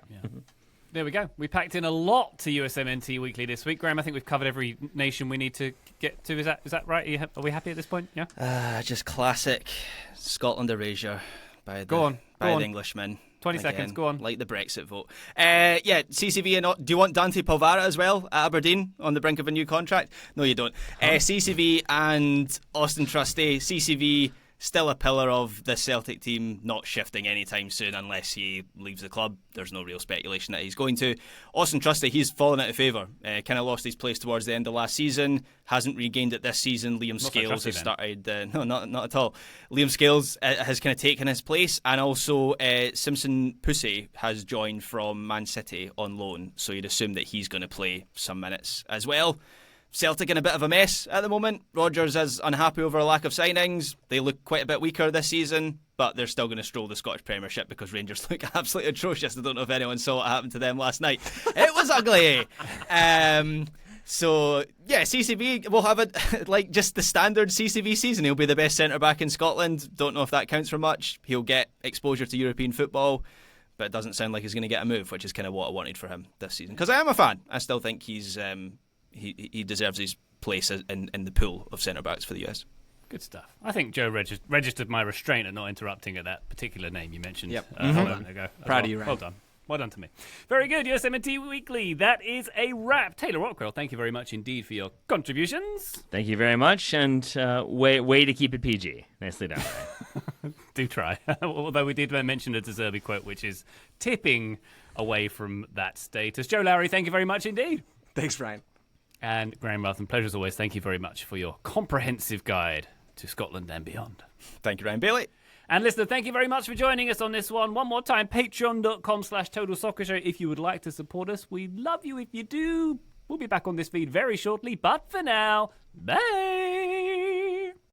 S1: There we go. We packed in a lot to USMNT Weekly this week. Graham, I think we've covered every nation we need to get to. Is that right? Are we happy at this point? Yeah.
S3: Just classic Scotland erasure by
S1: Go on.
S3: the Englishmen.
S1: 20
S3: Again,
S1: seconds, go on.
S3: Like the Brexit vote. CCV, and do you want Dante Polvara as well at Aberdeen on the brink of a new contract? No, you don't. CCV and Austin Trusty. CCV still a pillar of the Celtic team, not shifting anytime soon unless he leaves the club. There's no real speculation that he's going to. Austin Trusty, he's fallen out of favour. Kind of lost his place towards the end of last season. Hasn't regained it this season. Liam Scales has started. No, not at all. Liam Scales has kind of taken his place, and also Simpson Pussy has joined from Man City on loan. So you'd assume that he's going to play some minutes as well. Celtic in a bit of a mess at the moment. Rodgers is unhappy over a lack of signings. They look quite a bit weaker this season, but they're still going to stroll the Scottish Premiership because Rangers look absolutely atrocious. I don't know if anyone saw what happened to them last night. It was ugly. So, yeah, CCV will have just the standard CCV season. He'll be the best centre-back in Scotland. Don't know if that counts for much. He'll get exposure to European football, but it doesn't sound like he's going to get a move, which is kind of what I wanted for him this season. Because I am a fan. I still think he's... He deserves his place in the pool of centre-backs for the US.
S1: Good stuff. I think Joe registered my restraint at not interrupting at that particular name you mentioned
S4: Yep.
S1: a moment ago.
S4: Proud of you, Ryan.
S1: Well done. Well done to me. Very good, USMNT Weekly. That is a wrap. Taylor Rockwell, thank you very much indeed for your contributions.
S2: Thank you very much, and way to keep it PG. Nicely done.
S1: Do try. Although we did mention a De Zerbi quote, which is tipping away from that status. Joe Lowry, thank you very much indeed.
S4: Thanks, Ryan.
S1: And Graham Ruthen, pleasure as always. Thank you very much for your comprehensive guide to Scotland and beyond.
S3: Thank you, Ryan Bailey.
S1: And listener, thank you very much for joining us on this one. One more time, patreon.com/Total Soccer Show. If you would like to support us, we love you if you do. We'll be back on this feed very shortly. But for now, bye.